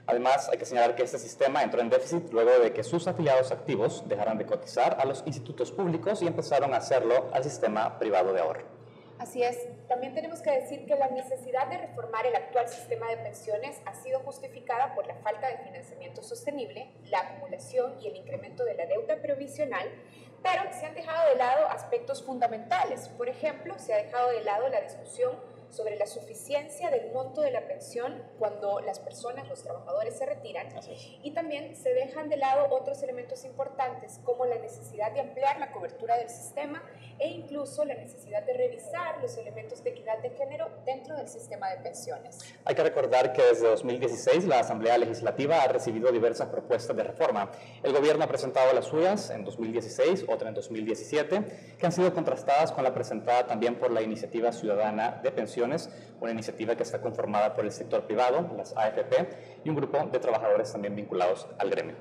Además, hay que señalar que este sistema entró en déficit luego de que sus afiliados activos dejaran de cotizar a los institutos públicos y empezaron a hacerlo al sistema privado de ahorro. Así es. También tenemos que decir que la necesidad de reformar el actual sistema de pensiones ha sido justificada por la falta de financiamiento sostenible, la acumulación y el incremento de la deuda previsional, pero se han dejado de lado aspectos fundamentales. Por ejemplo, se ha dejado de lado la discusión sobre la suficiencia del monto de la pensión cuando las personas, los trabajadores, se retiran. Y también se dejan de lado otros elementos importantes como la necesidad de ampliar la cobertura del sistema e incluso la necesidad de revisar los elementos de equidad de género dentro del sistema de pensiones. Hay que recordar que desde 2016 la Asamblea Legislativa ha recibido diversas propuestas de reforma. El gobierno ha presentado las suyas en 2016, otra en 2017, que han sido contrastadas con la presentada también por la Iniciativa Ciudadana de Pensiones, una iniciativa que está conformada por el sector privado, las AFP, y un grupo de trabajadores también vinculados al gremio.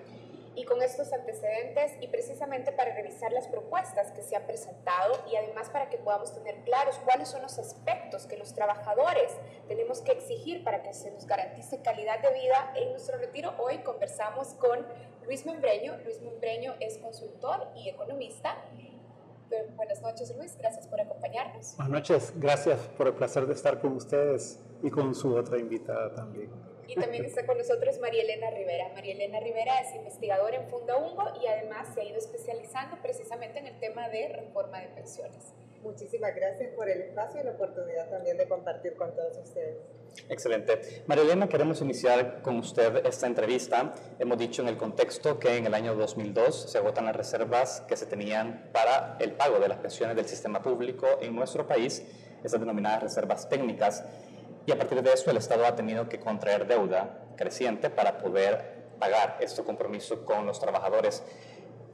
Y con estos antecedentes, y precisamente para revisar las propuestas que se han presentado y además para que podamos tener claros cuáles son los aspectos que los trabajadores tenemos que exigir para que se nos garantice calidad de vida en nuestro retiro, hoy conversamos con Luis Membreño. Luis Membreño es consultor y economista. Buenas noches, Luis, gracias por acompañarnos. Buenas noches, gracias por el placer de estar con ustedes y con su otra invitada también. Y también está con nosotros María Elena Rivera. María Elena Rivera es investigadora en Fundaungo y además se ha ido especializando precisamente en el tema de reforma de pensiones. Muchísimas gracias por el espacio y la oportunidad también de compartir con todos ustedes. Excelente. María Elena, queremos iniciar con usted esta entrevista. Hemos dicho en el contexto que en el año 2002 se agotan las reservas que se tenían para el pago de las pensiones del sistema público en nuestro país, esas denominadas reservas técnicas, y a partir de eso el Estado ha tenido que contraer deuda creciente para poder pagar este compromiso con los trabajadores.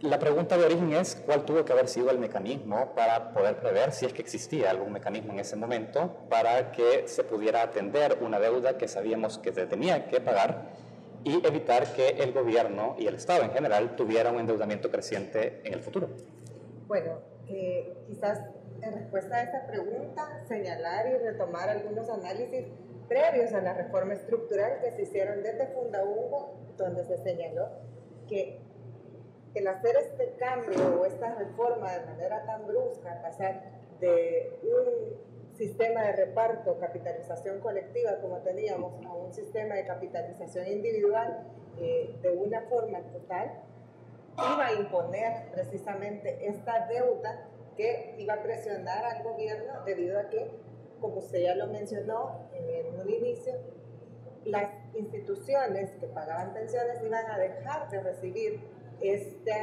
La pregunta de origen es cuál tuvo que haber sido el mecanismo para poder prever, si es que existía algún mecanismo en ese momento, para que se pudiera atender una deuda que sabíamos que se tenía que pagar y evitar que el gobierno y el Estado en general tuviera un endeudamiento creciente en el futuro. Bueno, quizás en respuesta a esta pregunta, señalar y retomar algunos análisis previos a la reforma estructural que se hicieron desde Fundaungo, donde se señaló que el hacer este cambio o esta reforma de manera tan brusca, pasar de un sistema de reparto, capitalización colectiva como teníamos, a un sistema de capitalización individual de una forma total, iba a imponer precisamente esta deuda que iba a presionar al gobierno debido a que, como usted ya lo mencionó en un inicio, las instituciones que pagaban pensiones iban a dejar de recibir estas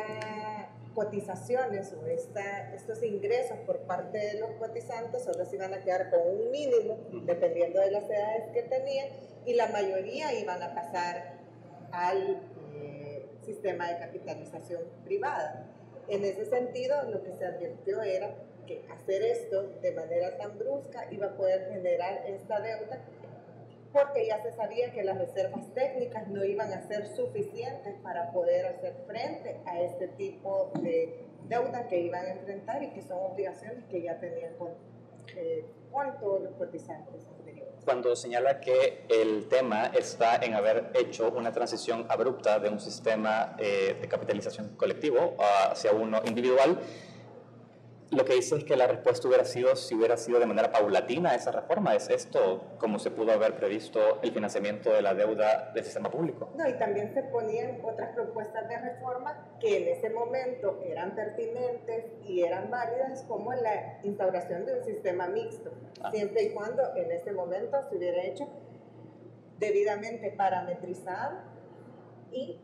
cotizaciones o estos ingresos por parte de los cotizantes, solo se iban a quedar con un mínimo dependiendo de las edades que tenían y la mayoría iban a pasar al sistema de capitalización privada. En ese sentido, lo que se advirtió era que hacer esto de manera tan brusca iba a poder generar esta deuda porque ya se sabía que las reservas técnicas no iban a ser suficientes para poder hacer frente a este tipo de deuda que iban a enfrentar y que son obligaciones que ya tenían con todos los cotizantes anteriores. Cuando señala que el tema está en haber hecho una transición abrupta de un sistema de capitalización colectivo hacia uno individual, lo que dice es que la respuesta hubiera sido, si hubiera sido de manera paulatina esa reforma, ¿es esto como se pudo haber previsto el financiamiento de la deuda del sistema público? No, y también se ponían otras propuestas de reforma que en ese momento eran pertinentes y eran válidas, como la instauración de un sistema mixto, siempre y cuando en ese momento se hubiera hecho debidamente parametrizado y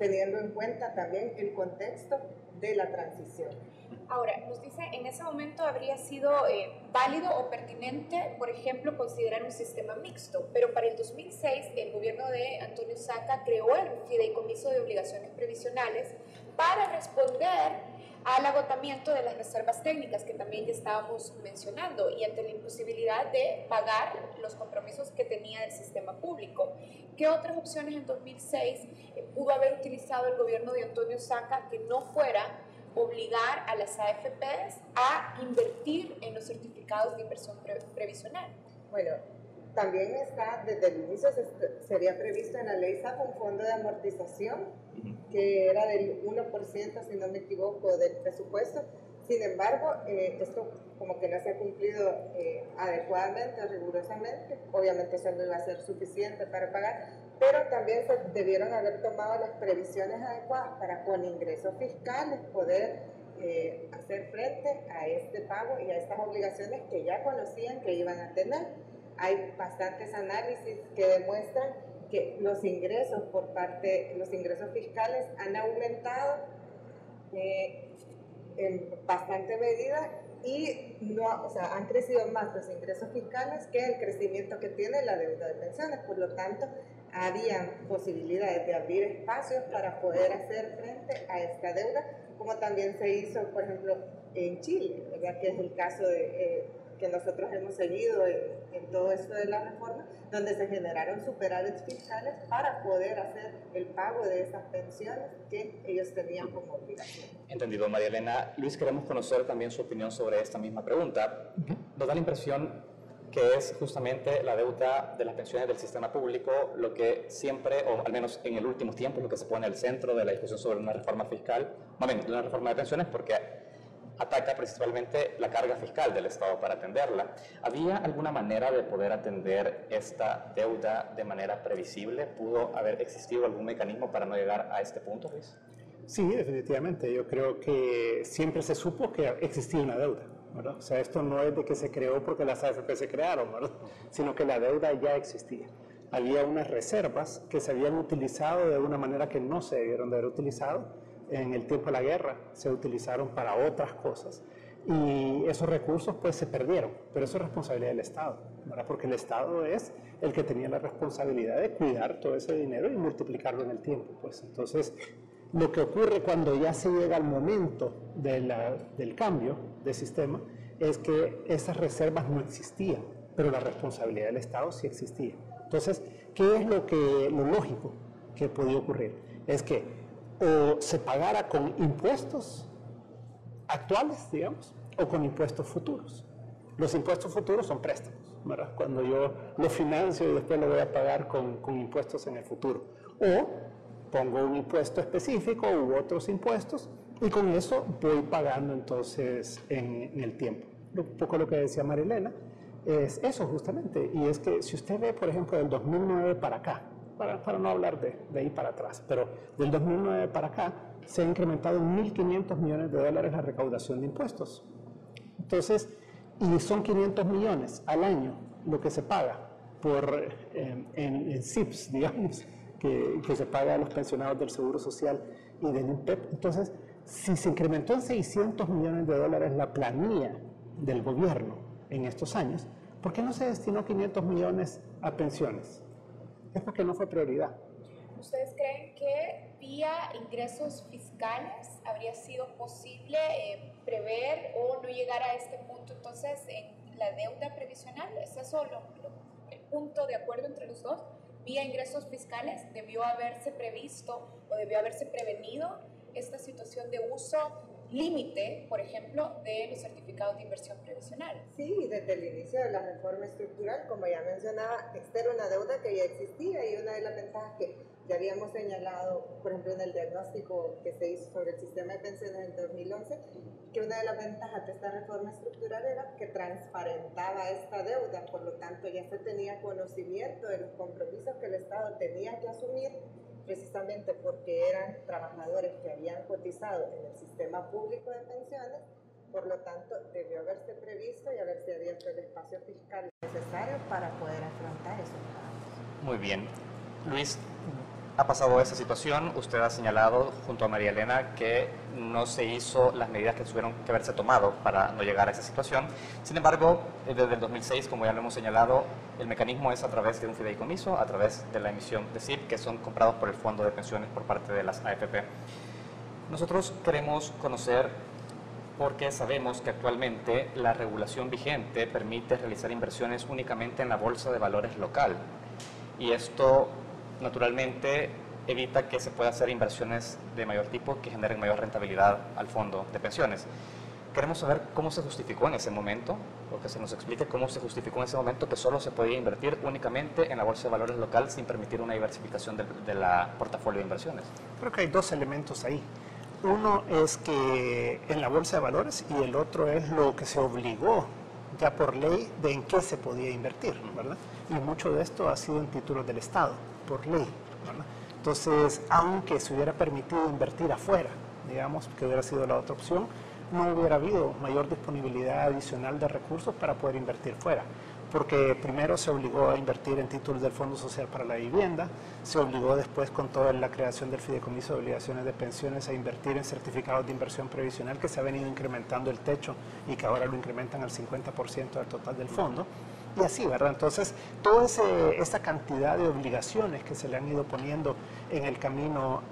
teniendo en cuenta también el contexto de la transición. Ahora, nos dice, en ese momento habría sido válido o pertinente, por ejemplo, considerar un sistema mixto, pero para el 2006 el gobierno de Antonio Saca creó el Fideicomiso de Obligaciones Previsionales para responder al agotamiento de las reservas técnicas que también ya estábamos mencionando y ante la imposibilidad de pagar los compromisos que tenía el sistema público. ¿Qué otras opciones en 2006 pudo haber utilizado el gobierno de Antonio Saca que no fuera obligar a las AFPs a invertir en los certificados de inversión previsional? Bueno, también está, desde el inicio sería previsto en la ley SAP un fondo de amortización que era del 1%, si no me equivoco, del presupuesto. Sin embargo, esto como que no se ha cumplido adecuadamente o rigurosamente. Obviamente eso no iba a ser suficiente para pagar, pero también se debieron haber tomado las previsiones adecuadas para con ingresos fiscales poder hacer frente a este pago y a estas obligaciones que ya conocían que iban a tener. Hay bastantes análisis que demuestran que los ingresos los ingresos fiscales han aumentado en bastante medida y han crecido más los ingresos fiscales que el crecimiento que tiene la deuda de pensiones. Por lo tanto, había posibilidades de abrir espacios para poder hacer frente a esta deuda, como también se hizo, por ejemplo, en Chile, ¿verdad? Que es el caso que nosotros hemos seguido en todo esto de la reforma, donde se generaron superávits fiscales para poder hacer el pago de esas pensiones que ellos tenían como obligación. Entendido, María Elena. Luis, queremos conocer también su opinión sobre esta misma pregunta. Nos da la impresión que es justamente la deuda de las pensiones del sistema público lo que siempre, o al menos en el último tiempo, lo que se pone al centro de la discusión sobre una reforma fiscal, de una reforma de pensiones, porque ataca principalmente la carga fiscal del Estado para atenderla. ¿Había alguna manera de poder atender esta deuda de manera previsible? ¿Pudo haber existido algún mecanismo para no llegar a este punto, Luis? Sí, definitivamente. Yo creo que siempre se supo que existía una deuda, ¿verdad? O sea, esto no es de que se creó porque las AFP se crearon, ¿verdad? Sino que la deuda ya existía. Había unas reservas que se habían utilizado de una manera que no se debieron de haber utilizado. En el tiempo de la guerra se utilizaron para otras cosas y esos recursos pues se perdieron, pero eso es responsabilidad del Estado, ¿verdad? Porque el Estado es el que tenía la responsabilidad de cuidar todo ese dinero y multiplicarlo en el tiempo, pues. Entonces, lo que ocurre cuando ya se llega al momento del cambio de sistema es que esas reservas no existían, pero la responsabilidad del Estado sí existía. Entonces, ¿qué es lo lógico que podía ocurrir? Es que o se pagara con impuestos actuales, digamos, o con impuestos futuros. Los impuestos futuros son préstamos, ¿verdad? Cuando yo lo financio y después lo voy a pagar con impuestos en el futuro. O pongo un impuesto específico u otros impuestos y con eso voy pagando entonces en el tiempo. Un poco lo que decía María Elena es eso justamente, y es que si usted ve, por ejemplo, del 2009 para acá, para no hablar de ahí para atrás, pero del 2009 para acá se ha incrementado en 1.500 millones de dólares la recaudación de impuestos. Entonces, y son 500 millones al año lo que se paga en SIPs, digamos, que se paga a los pensionados del Seguro Social y del INPEP. Entonces, si se incrementó en 600 millones de dólares la planilla del gobierno en estos años, ¿por qué no se destinó 500 millones a pensiones? Es porque no fue prioridad. ¿Ustedes creen que vía ingresos fiscales habría sido posible prever o no llegar a este punto entonces en la deuda previsional? ¿Es eso el punto de acuerdo entre los dos? ¿Vía ingresos fiscales debió haberse previsto o debió haberse prevenido esta situación de uso límite, por ejemplo, de los certificados de inversión previsional? Sí, desde el inicio de la reforma estructural, como ya mencionaba, esta era una deuda que ya existía y una de las ventajas que ya habíamos señalado, por ejemplo, en el diagnóstico que se hizo sobre el sistema de pensiones en 2011, que una de las ventajas de esta reforma estructural era que transparentaba esta deuda, por lo tanto ya se tenía conocimiento de los compromisos que el Estado tenía que asumir, precisamente porque eran trabajadores que habían cotizado en el sistema público de pensiones, por lo tanto debió haberse previsto y haberse abierto el espacio fiscal necesario para poder afrontar esos pagos. Muy bien. Luis, ha pasado esa situación, usted ha señalado junto a María Elena que no se hizo las medidas que tuvieron que haberse tomado para no llegar a esa situación. Sin embargo, desde el 2006, como ya lo hemos señalado, el mecanismo es a través de un fideicomiso, a través de la emisión de SIP, que son comprados por el Fondo de Pensiones por parte de las AFP. Nosotros queremos conocer, porque sabemos que actualmente la regulación vigente permite realizar inversiones únicamente en la Bolsa de Valores local, y esto naturalmente evita que se pueda hacer inversiones de mayor tipo que generen mayor rentabilidad al fondo de pensiones. Queremos saber cómo se justificó en ese momento, o que se nos explique cómo se justificó en ese momento que solo se podía invertir únicamente en la Bolsa de Valores local sin permitir una diversificación de la portafolio de inversiones. Creo que hay dos elementos ahí. Uno es que en la Bolsa de Valores y el otro es lo que se obligó ya por ley de en qué se podía invertir, ¿verdad? Y mucho de esto ha sido en títulos del Estado, por ley, ¿verdad? Entonces, aunque se hubiera permitido invertir afuera, digamos, que hubiera sido la otra opción, no hubiera habido mayor disponibilidad adicional de recursos para poder invertir fuera. Porque primero se obligó a invertir en títulos del Fondo Social para la Vivienda, se obligó después con toda la creación del Fideicomiso de Obligaciones de Pensiones a invertir en certificados de inversión previsional, que se ha venido incrementando el techo y que ahora lo incrementan al 50% del total del fondo. Y así, ¿verdad? Entonces, toda esa cantidad de obligaciones que se le han ido poniendo en el camino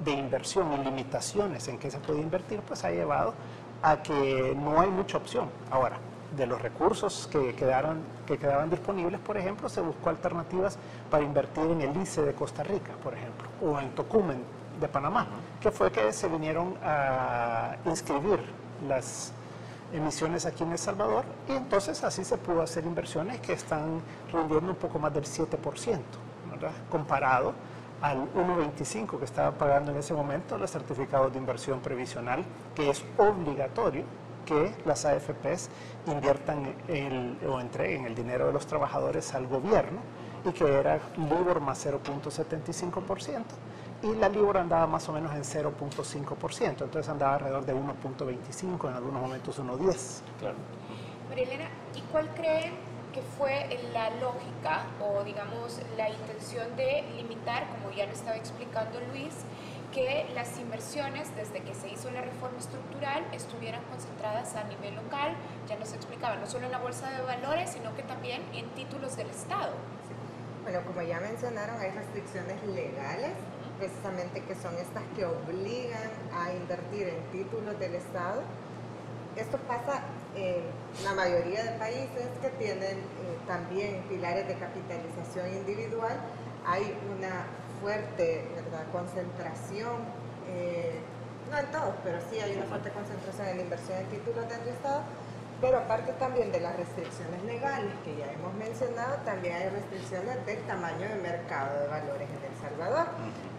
de inversión y limitaciones en qué se puede invertir, pues ha llevado a que no hay mucha opción. Ahora, de los recursos que quedaban disponibles, por ejemplo, se buscó alternativas para invertir en el ICE de Costa Rica, por ejemplo, o en Tocumen de Panamá, que fue que se vinieron a inscribir las emisiones aquí en El Salvador, y entonces así se pudo hacer inversiones que están rindiendo un poco más del 7%, ¿verdad? Comparado al 1.25 que estaban pagando en ese momento los certificados de inversión previsional, que es obligatorio que las AFPs inviertan o entreguen el dinero de los trabajadores al gobierno, y que era LIBOR más 0.75%, y la LIBOR andaba más o menos en 0.5%, entonces andaba alrededor de 1.25, en algunos momentos 1.10. Claro. María Elena, ¿y cuál creen que fue la lógica o digamos la intención de limitar, como ya lo estaba explicando Luis, que las inversiones desde que se hizo la reforma estructural estuvieran concentradas a nivel local? Ya nos explicaba, no solo en la bolsa de valores, sino que también en títulos del Estado. Bueno, como ya mencionaron, hay restricciones legales, precisamente que son estas que obligan a invertir en títulos del Estado. Esto pasa en la mayoría de países que tienen también pilares de capitalización individual. Hay una fuerte, ¿verdad?, concentración, no en todos, pero sí hay una fuerte concentración en la inversión en títulos del Estado. Pero aparte también de las restricciones legales que ya hemos mencionado, también hay restricciones del tamaño de mercado de valores en El Salvador.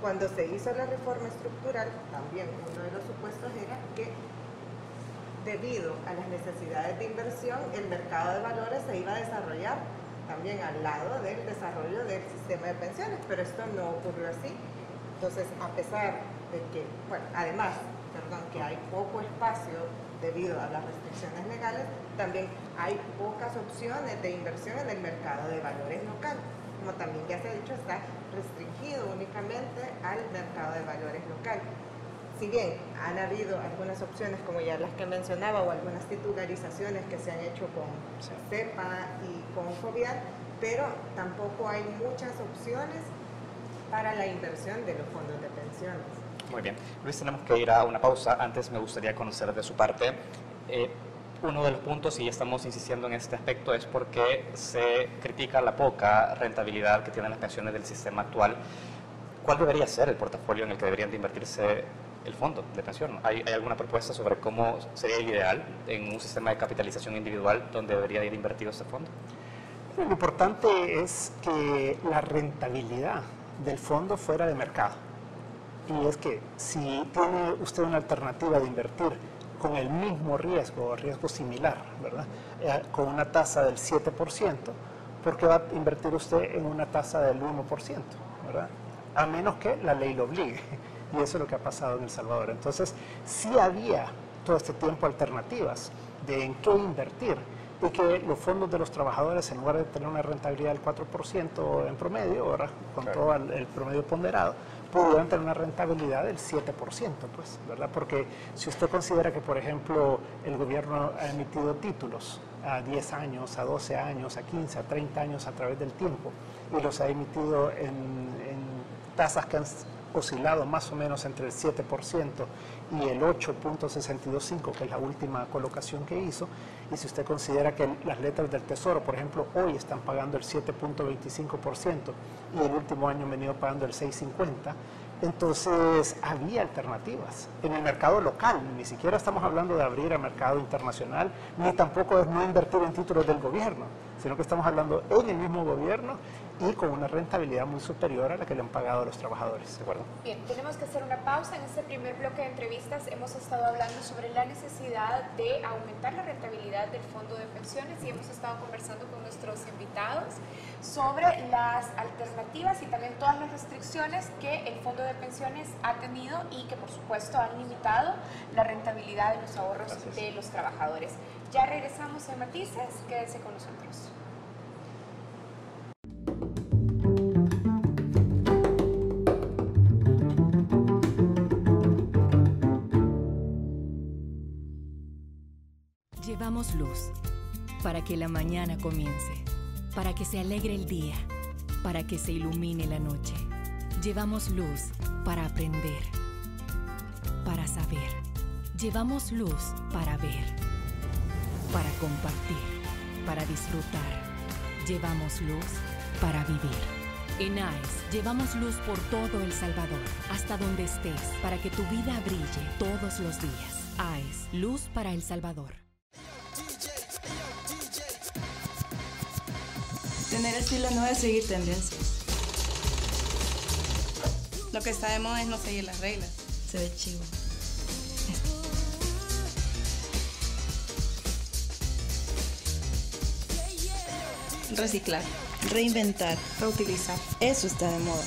Cuando se hizo la reforma estructural, también uno de los supuestos era que debido a las necesidades de inversión, el mercado de valores se iba a desarrollar también al lado del desarrollo del sistema de pensiones, pero esto no ocurrió así. Entonces, a pesar de que, bueno, además, que hay poco espacio debido a las restricciones legales, también hay pocas opciones de inversión en el mercado de valores local. Como también ya se ha dicho, está restringido únicamente al mercado de valores local. Si bien han habido algunas opciones, como ya las que mencionaba, o algunas titularizaciones que se han hecho con CEPA y con FOBIAR, pero tampoco hay muchas opciones para la inversión de los fondos de pensiones. Muy bien. Luis, tenemos que ir a una pausa. Antes me gustaría conocer de su parte. Uno de los puntos, y estamos insistiendo en este aspecto, es porque se critica la poca rentabilidad que tienen las pensiones del sistema actual. ¿Cuál debería ser el portafolio en el que deberían de invertirse el fondo de pensión? ¿Hay alguna propuesta sobre cómo sería el ideal en un sistema de capitalización individual donde debería ir invertido este fondo? Lo importante es que la rentabilidad del fondo fuera de mercado. Y es que si tiene usted una alternativa de invertir con el mismo riesgo o riesgo similar, ¿verdad?, con una tasa del 7%, ¿por qué va a invertir usted en una tasa del 1%? ¿Verdad? A menos que la ley lo obligue. Y eso es lo que ha pasado en El Salvador. Entonces, sí había todo este tiempo alternativas de en qué invertir, y que los fondos de los trabajadores, en lugar de tener una rentabilidad del 4% en promedio, ¿verdad?, con todo el promedio ponderado, pudieran tener una rentabilidad del 7%, pues, ¿verdad? Porque si usted considera que, por ejemplo, el gobierno ha emitido títulos a 10 años, a 12 años, a 15, a 30 años a través del tiempo, y los ha emitido en tasas que han oscilado más o menos entre el 7% y el 8.625, que es la última colocación que hizo, y si usted considera que las letras del Tesoro, por ejemplo, hoy están pagando el 7.25% y el último año han venido pagando el 6.50%, entonces había alternativas en el mercado local. Ni siquiera estamos hablando de abrir a mercado internacional, ni tampoco de no invertir en títulos del gobierno, sino que estamos hablando en el mismo gobierno y con una rentabilidad muy superior a la que le han pagado a los trabajadores. ¿De acuerdo? Bien, tenemos que hacer una pausa. En este primer bloque de entrevistas hemos estado hablando sobre la necesidad de aumentar la rentabilidad del fondo de pensiones y hemos estado conversando con nuestros invitados sobre las alternativas y también todas las restricciones que el fondo de pensiones ha tenido y que por supuesto han limitado la rentabilidad de los ahorros de los trabajadores. Ya regresamos en Matices, quédense con nosotros. Llevamos luz para que la mañana comience, para que se alegre el día, para que se ilumine la noche. Llevamos luz para aprender, para saber. Llevamos luz para ver, para compartir, para disfrutar. Llevamos luz para vivir. En AES, llevamos luz por todo El Salvador, hasta donde estés, para que tu vida brille todos los días. AES, luz para El Salvador. Tener estilo no es seguir tendencias. Lo que está de moda es no seguir las reglas. Se ve chivo. Reciclar, reinventar, reutilizar. Eso está de moda.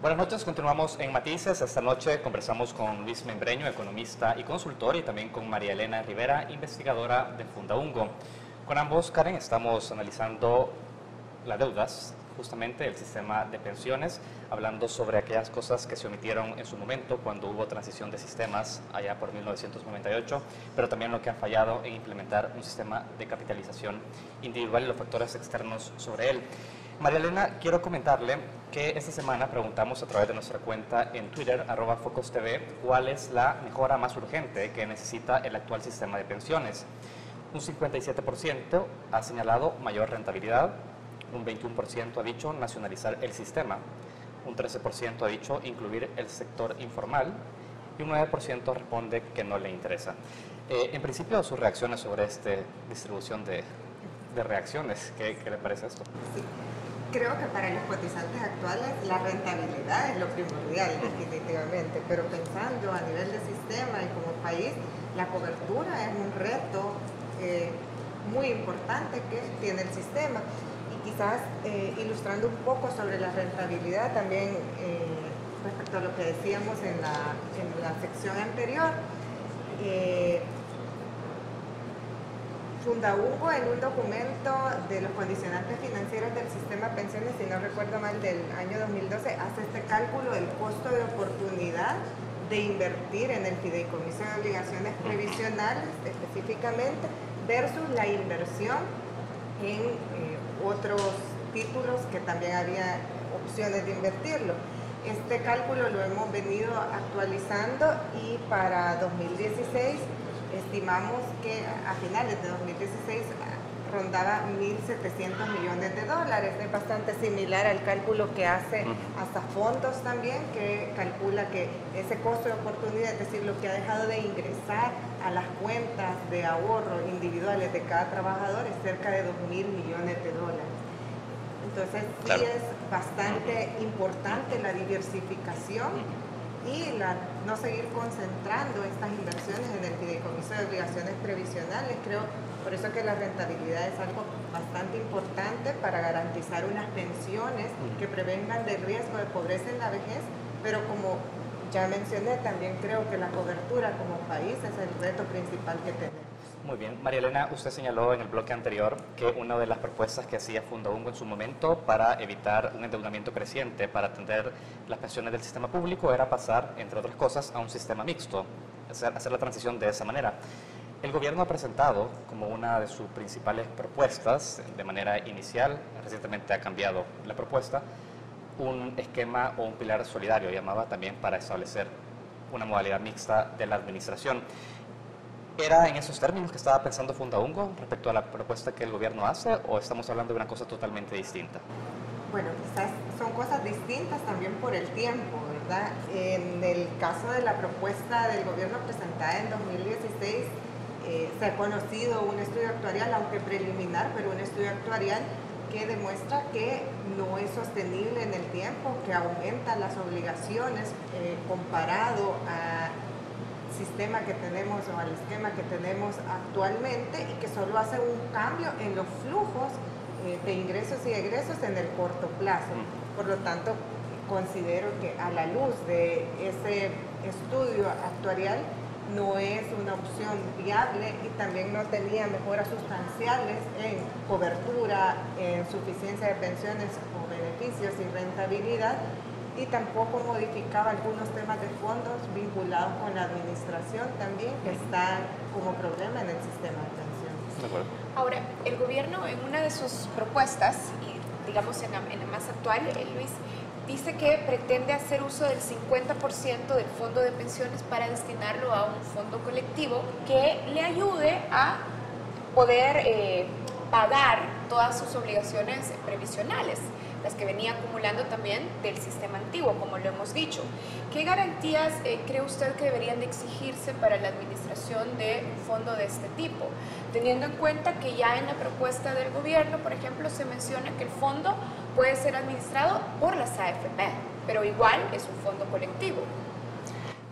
Buenas noches, continuamos en Matices. Esta noche conversamos con Luis Membreño, economista y consultor, y también con María Elena Rivera, investigadora de Fundaungo. Con ambos, Karen, estamos analizando las deudas, justamente el sistema de pensiones, hablando sobre aquellas cosas que se omitieron en su momento cuando hubo transición de sistemas allá por 1998, pero también lo que ha fallado en implementar un sistema de capitalización individual y los factores externos sobre él. María Elena, quiero comentarle que esta semana preguntamos a través de nuestra cuenta en Twitter, @FocosTV, cuál es la mejora más urgente que necesita el actual sistema de pensiones. Un 57% ha señalado mayor rentabilidad, un 21% ha dicho nacionalizar el sistema, un 13% ha dicho incluir el sector informal y un 9% responde que no le interesa. En principio, sus reacciones sobre esta distribución de reacciones, ¿qué le parece esto? Sí. Creo que para los cotizantes actuales la rentabilidad es lo primordial, definitivamente, pero pensando a nivel de sistema y como país, la cobertura es un reto muy importante que tiene el sistema. Y quizás ilustrando un poco sobre la rentabilidad también respecto a lo que decíamos en la sección anterior, Fundaungo, en un documento de los condicionantes financieros del sistema de pensiones, si no recuerdo mal, del año 2012, hace este cálculo del costo de oportunidad de invertir en el fideicomiso de obligaciones previsionales específicamente versus la inversión en otros títulos que también había opciones de invertirlo. Este cálculo lo hemos venido actualizando y para 2016 estimamos que a finales de 2016 rondaba 1.700 millones de dólares. Es bastante similar al cálculo que hace hasta fondos también, que calcula que ese costo de oportunidad, es decir, lo que ha dejado de ingresar a las cuentas de ahorro individuales de cada trabajador, es cerca de 2.000 millones de dólares. Entonces, sí es bastante importante la diversificación y no seguir concentrando estas inversiones en el fideicomiso de obligaciones previsionales. Creo por eso que la rentabilidad es algo bastante importante para garantizar unas pensiones que prevengan del riesgo de pobreza en la vejez, pero como ya mencioné, también creo que la cobertura como país es el reto principal que tenemos. Muy bien. María Elena, usted señaló en el bloque anterior que una de las propuestas que hacía Fundaungo en su momento para evitar un endeudamiento creciente, para atender las pensiones del sistema público, era pasar, entre otras cosas, a un sistema mixto, hacer la transición de esa manera. El gobierno ha presentado como una de sus principales propuestas, de manera inicial, recientemente ha cambiado la propuesta, un esquema o un pilar solidario, llamaba también, para establecer una modalidad mixta de la administración. ¿Era en esos términos que estaba pensando Fundaungo respecto a la propuesta que el gobierno hace o estamos hablando de una cosa totalmente distinta? Bueno, quizás son cosas distintas también por el tiempo, ¿verdad? En el caso de la propuesta del gobierno presentada en 2016, se ha conocido un estudio actuarial, aunque preliminar, pero un estudio actuarial que demuestra que no es sostenible en el tiempo, que aumenta las obligaciones comparado al sistema que tenemos o al esquema que tenemos actualmente y que solo hace un cambio en los flujos de ingresos y egresos en el corto plazo. Por lo tanto, considero que a la luz de ese estudio actuarial no es una opción viable y también no tenía mejoras sustanciales en cobertura, en suficiencia de pensiones o beneficios y rentabilidad, y tampoco modificaba algunos temas de fondos vinculados con la administración también, que están como problema en el sistema de pensiones. De acuerdo. Ahora, el gobierno en una de sus propuestas, y digamos en la más actual, Luis, dice que pretende hacer uso del 50% del fondo de pensiones para destinarlo a un fondo colectivo que le ayude a poder pagar todas sus obligaciones previsionales, las que venía acumulando también del sistema antiguo, como lo hemos dicho. ¿Qué garantías cree usted que deberían de exigirse para la administración de un fondo de este tipo? Teniendo en cuenta que ya en la propuesta del gobierno, por ejemplo, se menciona que el fondo puede ser administrado por las AFP, pero igual es un fondo colectivo.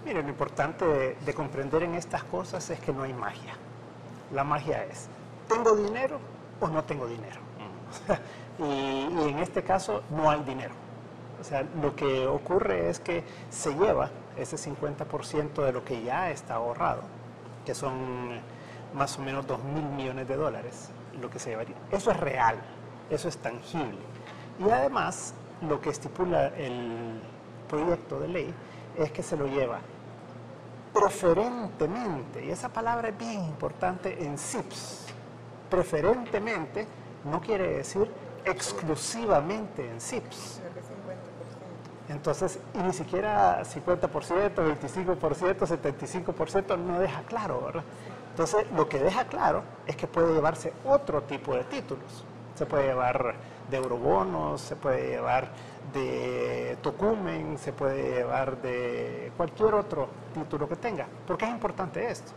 Mire, lo importante de comprender en estas cosas es que no hay magia. La magia es, ¿tengo dinero o no tengo dinero? Y en este caso no hay dinero. O sea, lo que ocurre es que se lleva ese 50% de lo que ya está ahorrado, que son más o menos 2.000 millones de dólares, lo que se llevaría. Eso es real, eso es tangible. Y además, lo que estipula el proyecto de ley es que se lo lleva preferentemente, y esa palabra es bien importante en SIPS, preferentemente no quiere decir exclusivamente en SIPS. Entonces, y ni siquiera 50%, 25%, 75% no deja claro, ¿verdad? Entonces, lo que deja claro es que puede llevarse otro tipo de títulos. Se puede llevar de eurobonos, se puede llevar de tocumen, se puede llevar de cualquier otro título que tenga. ¿Por qué es importante esto?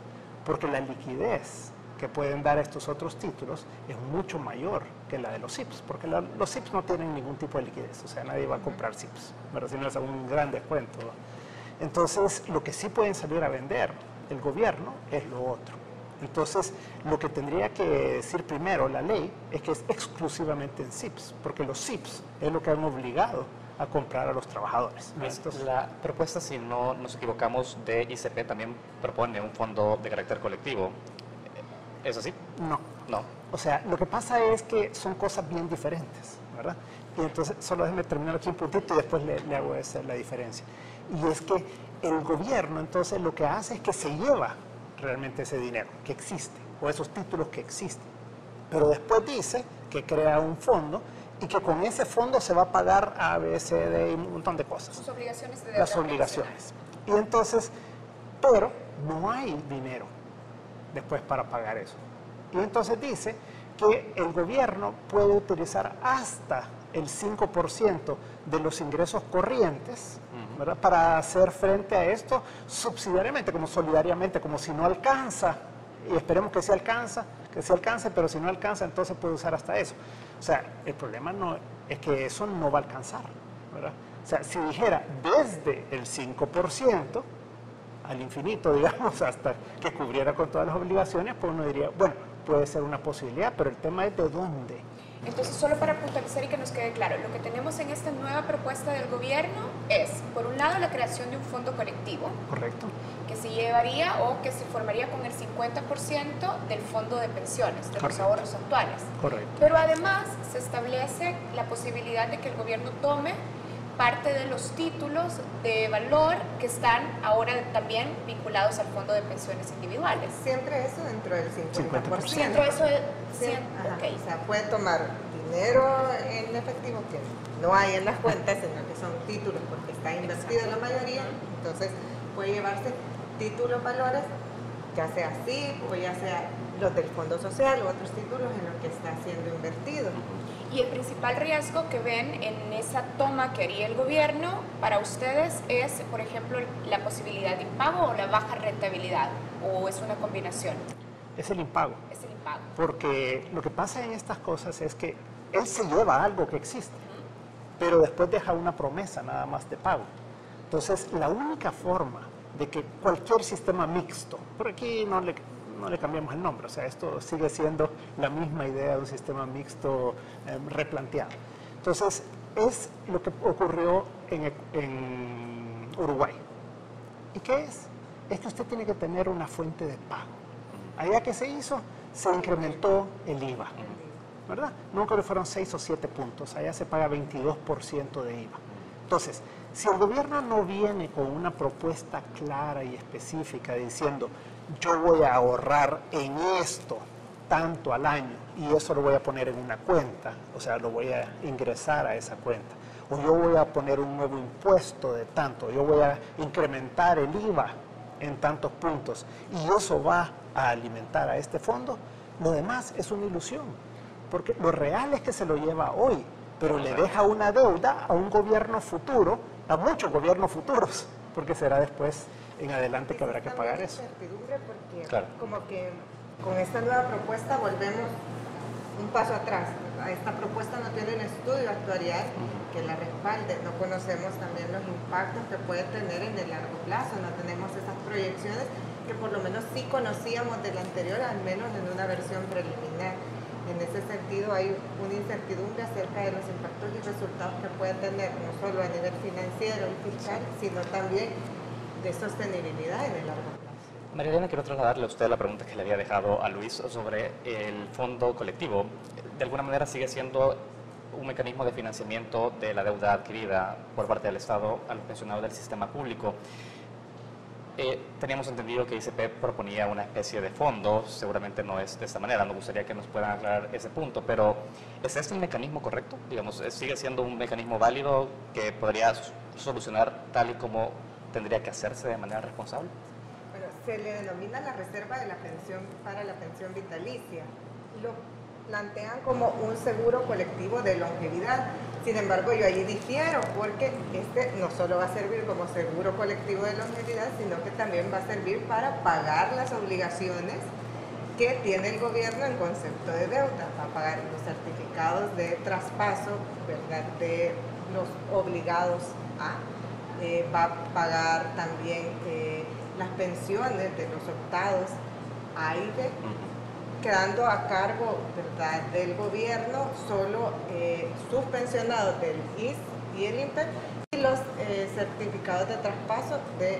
Porque la liquidez que pueden dar estos otros títulos es mucho mayor que la de los SIPS, porque los SIPS no tienen ningún tipo de liquidez, o sea, nadie va a comprar SIPS, ¿verdad? Si no es un gran descuento. Entonces, lo que sí pueden salir a vender el gobierno es lo otro. Entonces, lo que tendría que decir primero la ley es que es exclusivamente en SIPS, porque los SIPS es lo que han obligado a comprar a los trabajadores. Entonces, la propuesta, si no nos equivocamos, de ICP también propone un fondo de carácter colectivo. ¿Es así? No. No. O sea, lo que pasa es que son cosas bien diferentes, ¿verdad? Y entonces, solo déjeme terminar aquí un puntito y después le hago la diferencia. Y es que el gobierno, entonces, lo que hace es que se lleva realmente ese dinero que existe, o esos títulos que existen. Pero después dice que crea un fondo y que con ese fondo se va a pagar A, B, C, D y un montón de cosas. Sus obligaciones de deuda. Las obligaciones. Y entonces, pero no hay dinero después para pagar eso. Y entonces dice que el gobierno puede utilizar hasta el 5% de los ingresos corrientes, ¿verdad?, para hacer frente a esto subsidiariamente, como solidariamente, como si no alcanza, y esperemos que sí alcance, pero si no alcanza, entonces puede usar hasta eso. O sea, el problema no es que eso no va a alcanzar, ¿verdad? O sea, si dijera desde el 5%, al infinito, digamos, hasta que cubriera con todas las obligaciones, pues uno diría, bueno, puede ser una posibilidad, pero el tema es de dónde. Entonces, solo para puntualizar y que nos quede claro, lo que tenemos en esta nueva propuesta del gobierno es, por un lado, la creación de un fondo colectivo. Correcto. Que se llevaría o que se formaría con el 50% del fondo de pensiones, de los ahorros actuales. Correcto. Pero además se establece la posibilidad de que el gobierno tome parte de los títulos de valor que están ahora también vinculados al fondo de pensiones individuales. Siempre eso dentro del 50%. Siempre eso es... Okay. O sea, pueden tomar dinero en efectivo que no hay en las cuentas, sino que son títulos porque está invertido la mayoría. Entonces, puede llevarse títulos valores, ya sea CIP o ya sea los del Fondo Social u otros títulos en los que está siendo invertido. Y el principal riesgo que ven en esa toma que haría el gobierno para ustedes es, por ejemplo, la posibilidad de impago o la baja rentabilidad, o es una combinación. Es el impago. Es el impago. Porque lo que pasa en estas cosas es que él se lleva algo que existe, pero después deja una promesa nada más de pago. Entonces, la única forma de que cualquier sistema mixto, por aquí no le cambiamos el nombre, o sea, esto sigue siendo la misma idea de un sistema mixto replanteado. Entonces, es lo que ocurrió en Uruguay. ¿Y qué es? Es que usted tiene que tener una fuente de pago. Allá que se hizo, se incrementó el IVA, ¿verdad? Nunca le fueron 6 o 7 puntos, allá se paga 22% de IVA. Entonces, si el gobierno no viene con una propuesta clara y específica diciendo, yo voy a ahorrar en esto tanto al año y eso lo voy a poner en una cuenta, o sea, lo voy a ingresar a esa cuenta, o yo voy a poner un nuevo impuesto de tanto, yo voy a incrementar el IVA en tantos puntos y eso va a alimentar a este fondo, lo demás es una ilusión, porque lo real es que se lo lleva hoy, pero le deja una deuda a un gobierno futuro, a muchos gobiernos futuros, porque será después en adelante que habrá que pagar eso. Porque claro. Como que con esta nueva propuesta volvemos un paso atrás. Esta propuesta no tiene un estudio actuarial que la respalde, no conocemos también los impactos que puede tener en el largo plazo, no tenemos esas proyecciones que por lo menos sí conocíamos del anterior, al menos en una versión preliminar. En ese sentido hay una incertidumbre acerca de los impactos y resultados que puede tener, no solo a nivel financiero y fiscal, sino también de sostenibilidad en el largo plazo. María Elena, quiero trasladarle a usted la pregunta que le había dejado a Luis sobre el fondo colectivo. De alguna manera sigue siendo un mecanismo de financiamiento de la deuda adquirida por parte del Estado a los pensionados del sistema público. Teníamos entendido que ICP proponía una especie de fondo, seguramente no es de esta manera, nos gustaría que nos puedan aclarar ese punto, pero ¿es este el mecanismo correcto? Digamos, ¿sigue siendo un mecanismo válido que podría solucionar tal y como tendría que hacerse de manera responsable? Bueno, se le denomina la reserva de la pensión para la pensión vitalicia. Lo plantean como un seguro colectivo de longevidad. Sin embargo, yo ahí difiero porque este no solo va a servir como seguro colectivo de longevidad, sino que también va a servir para pagar las obligaciones que tiene el gobierno en concepto de deuda. Va a pagar los certificados de traspaso, ¿verdad?, de los obligados a, va a pagar también las pensiones de los optados a IVE, quedando a cargo, ¿verdad?, del gobierno solo sus pensionados del IS y el INPE y los certificados de traspaso de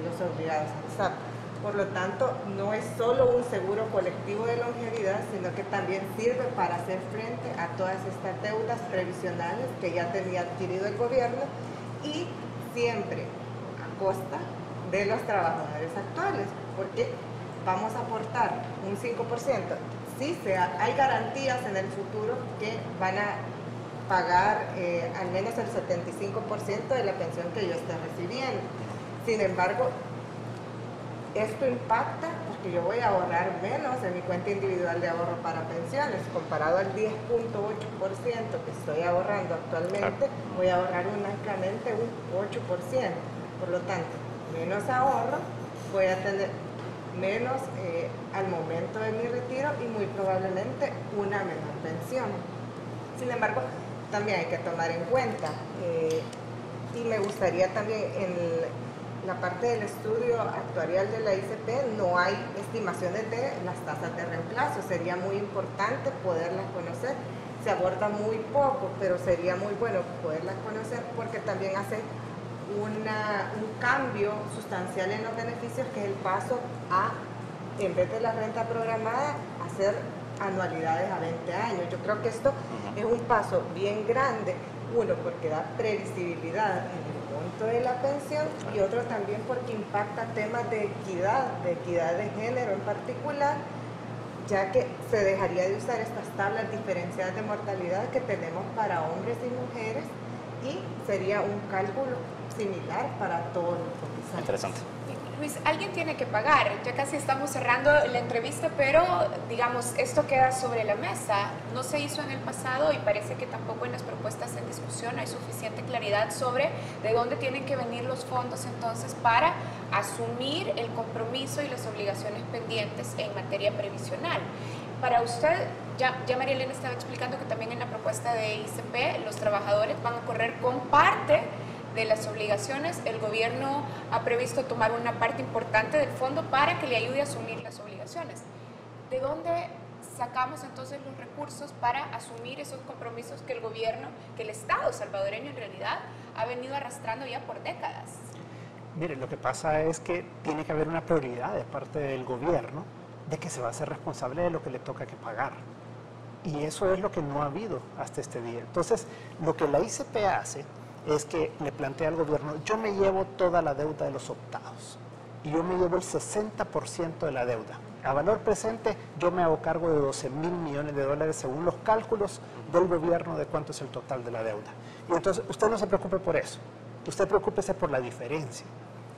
los obligados al SAP. Por lo tanto, no es solo un seguro colectivo de longevidad, sino que también sirve para hacer frente a todas estas deudas previsionales que ya tenía adquirido el gobierno y siempre a costa de los trabajadores actuales, porque vamos a aportar un 5%. Sí, hay garantías en el futuro que van a pagar al menos el 75% de la pensión que yo esté recibiendo. Sin embargo, esto impacta porque yo voy a ahorrar menos en mi cuenta individual de ahorro para pensiones. Comparado al 10.8% que estoy ahorrando actualmente, voy a ahorrar únicamente un 8%. Por lo tanto, menos ahorro, voy a tener menos al momento de mi retiro y muy probablemente una menor pensión. Sin embargo, también hay que tomar en cuenta, y me gustaría también en la parte del estudio actuarial de la ICP no hay estimaciones de las tasas de reemplazo, sería muy importante poderlas conocer, se aborda muy poco, pero sería muy bueno poderlas conocer porque también hace un cambio sustancial en los beneficios, que es el paso a, en vez de la renta programada, hacer anualidades a 20 años. Yo creo que esto es un paso bien grande, uno porque da previsibilidad en el monto de la pensión y otro también porque impacta temas de equidad de género en particular, ya que se dejaría de usar estas tablas diferenciadas de mortalidad que tenemos para hombres y mujeres y sería un cálculo similar para todos los comisarios. Interesante. Luis, alguien tiene que pagar. Ya casi estamos cerrando la entrevista, pero digamos, esto queda sobre la mesa. No se hizo en el pasado y parece que tampoco en las propuestas en discusión hay suficiente claridad sobre de dónde tienen que venir los fondos entonces para asumir el compromiso y las obligaciones pendientes en materia previsional. Para usted, ya María Elena estaba explicando que también en la propuesta de ICP los trabajadores van a correr con parte de las obligaciones. El gobierno ha previsto tomar una parte importante del fondo para que le ayude a asumir las obligaciones. ¿De dónde sacamos entonces los recursos para asumir esos compromisos que el gobierno, que el Estado salvadoreño en realidad ha venido arrastrando ya por décadas? Mire, lo que pasa es que tiene que haber una prioridad de parte del gobierno de que se va a hacer responsable de lo que le toca que pagar. Y eso es lo que no ha habido hasta este día. Entonces, lo que la ICP hace es que le plantea al gobierno, yo me llevo toda la deuda de los optados y yo me llevo el 60% de la deuda. A valor presente, yo me hago cargo de 12.000 millones de dólares según los cálculos del gobierno de cuánto es el total de la deuda. Y entonces, usted no se preocupe por eso, usted preocúpese por la diferencia.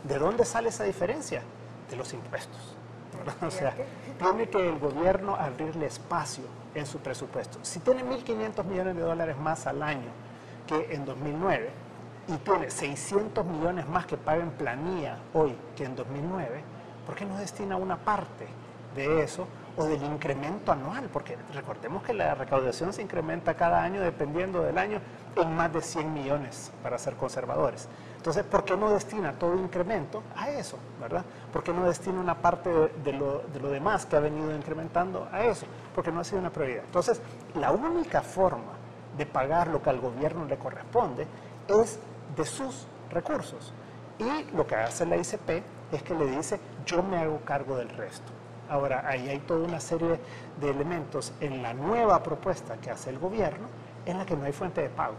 ¿De dónde sale esa diferencia? De los impuestos. ¿Verdad? O sea, tiene que el gobierno abrirle espacio en su presupuesto. Si tiene 1.500 millones de dólares más al año que en 2009 y tiene 600 millones más que paga en planilla hoy que en 2009, ¿por qué no destina una parte de eso o del incremento anual? Porque recordemos que la recaudación se incrementa cada año dependiendo del año en más de 100 millones para ser conservadores. Entonces, ¿por qué no destina todo incremento a eso, verdad? ¿Por qué no destina una parte de lo demás que ha venido incrementando a eso? Porque no ha sido una prioridad. Entonces, la única forma de pagar lo que al gobierno le corresponde es de sus recursos. Y lo que hace la ICP es que le dice, yo me hago cargo del resto. Ahora, ahí hay toda una serie de elementos en la nueva propuesta que hace el gobierno en la que no hay fuente de pago,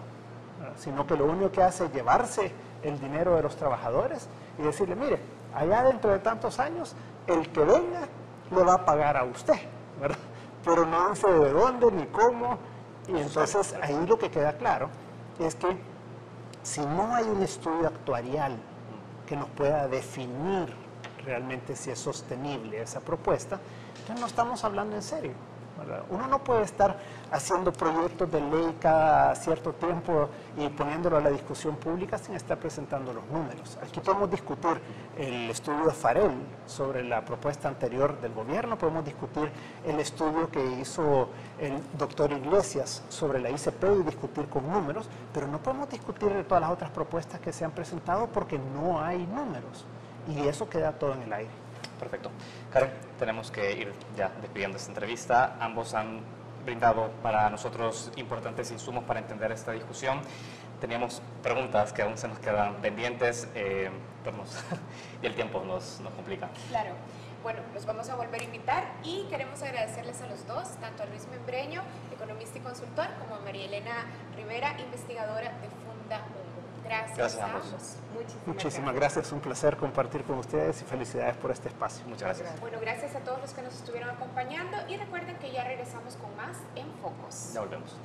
¿verdad? Sino que lo único que hace es llevarse el dinero de los trabajadores y decirle, mire, allá dentro de tantos años, el que venga le va a pagar a usted, ¿verdad? Pero no dice de dónde ni cómo. Y entonces ahí lo que queda claro es que si no hay un estudio actuarial que nos pueda definir realmente si es sostenible esa propuesta, entonces no estamos hablando en serio, ¿verdad? Uno no puede estar haciendo proyectos de ley cada cierto tiempo y poniéndolo a la discusión pública sin estar presentando los números. Aquí podemos discutir el estudio de Farel sobre la propuesta anterior del gobierno, podemos discutir el estudio que hizo el doctor Iglesias sobre la ICP y discutir con números, pero no podemos discutir de todas las otras propuestas que se han presentado porque no hay números y eso queda todo en el aire. Perfecto. Karen, tenemos que ir ya despidiendo esta entrevista. Ambos han brindado para nosotros importantes insumos para entender esta discusión. Teníamos preguntas que aún se nos quedan pendientes, y el tiempo nos complica. Claro. Bueno, los vamos a volver a invitar y queremos agradecerles a los dos, tanto a Luis Membreño, economista y consultor, como a María Elena Rivera, investigadora de Funda Ungo. Gracias a ambos. Muchísimas gracias, un placer compartir con ustedes y felicidades por este espacio. Muchas gracias. Bueno, gracias a todos los que nos estuvieron acompañando y recuerden que ya regresamos con más en Focos. Ya volvemos.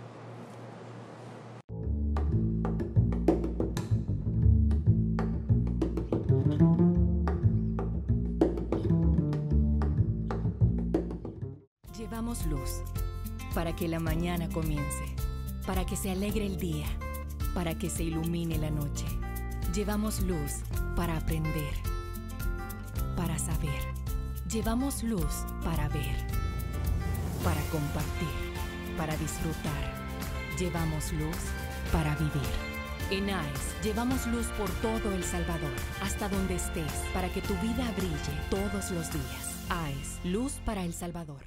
Llevamos luz para que la mañana comience, para que se alegre el día, para que se ilumine la noche. Llevamos luz para aprender, para saber. Llevamos luz para ver, para compartir, para disfrutar. Llevamos luz para vivir. En AES llevamos luz por todo El Salvador, hasta donde estés, para que tu vida brille todos los días. AES, luz para El Salvador.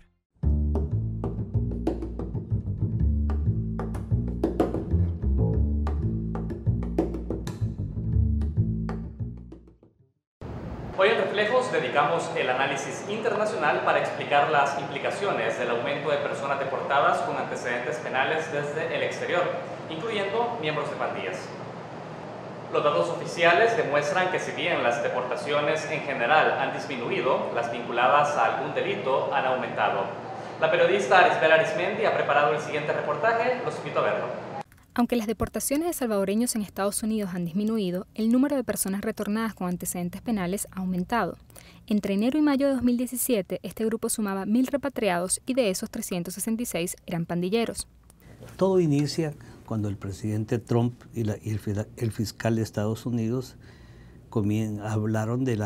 Hoy en Reflejos dedicamos el análisis internacional para explicar las implicaciones del aumento de personas deportadas con antecedentes penales desde el exterior, incluyendo miembros de pandillas. Los datos oficiales demuestran que si bien las deportaciones en general han disminuido, las vinculadas a algún delito han aumentado. La periodista Arisbel Arismendi ha preparado el siguiente reportaje, los invito a verlo. Aunque las deportaciones de salvadoreños en Estados Unidos han disminuido, el número de personas retornadas con antecedentes penales ha aumentado. Entre enero y mayo de 2017, este grupo sumaba 1.000 repatriados y de esos 366 eran pandilleros. Todo inicia cuando el presidente Trump y el fiscal de Estados Unidos hablaron de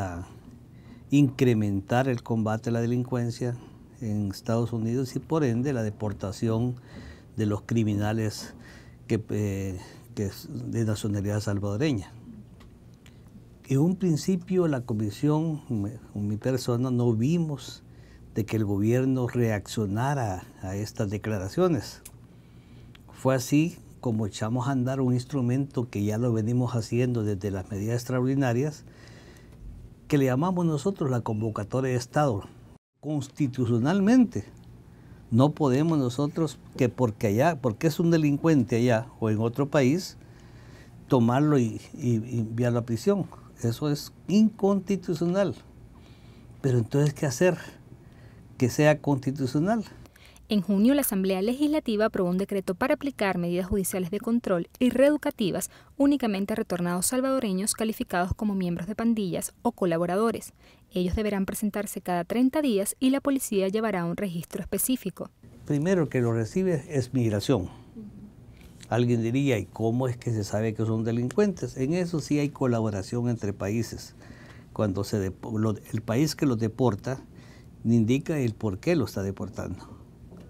incrementar el combate a la delincuencia en Estados Unidos y por ende la deportación de los criminales que es de nacionalidad salvadoreña. En un principio la comisión, mi persona, no vimos de que el gobierno reaccionara a estas declaraciones. Fue así como echamos a andar un instrumento que ya lo venimos haciendo desde las medidas extraordinarias, que le llamamos nosotros la convocatoria de Estado. Constitucionalmente no podemos nosotros, porque es un delincuente allá o en otro país, tomarlo y enviarlo a prisión. Eso es inconstitucional. Pero entonces, ¿qué hacer? Que sea constitucional. En junio, la Asamblea Legislativa aprobó un decreto para aplicar medidas judiciales de control y reeducativas únicamente a retornados salvadoreños calificados como miembros de pandillas o colaboradores. Ellos deberán presentarse cada 30 días y la policía llevará un registro específico. Primero que lo recibe es migración. Alguien diría, ¿y cómo es que se sabe que son delincuentes? En eso sí hay colaboración entre países. Cuando el país que los deporta indica el por qué lo está deportando.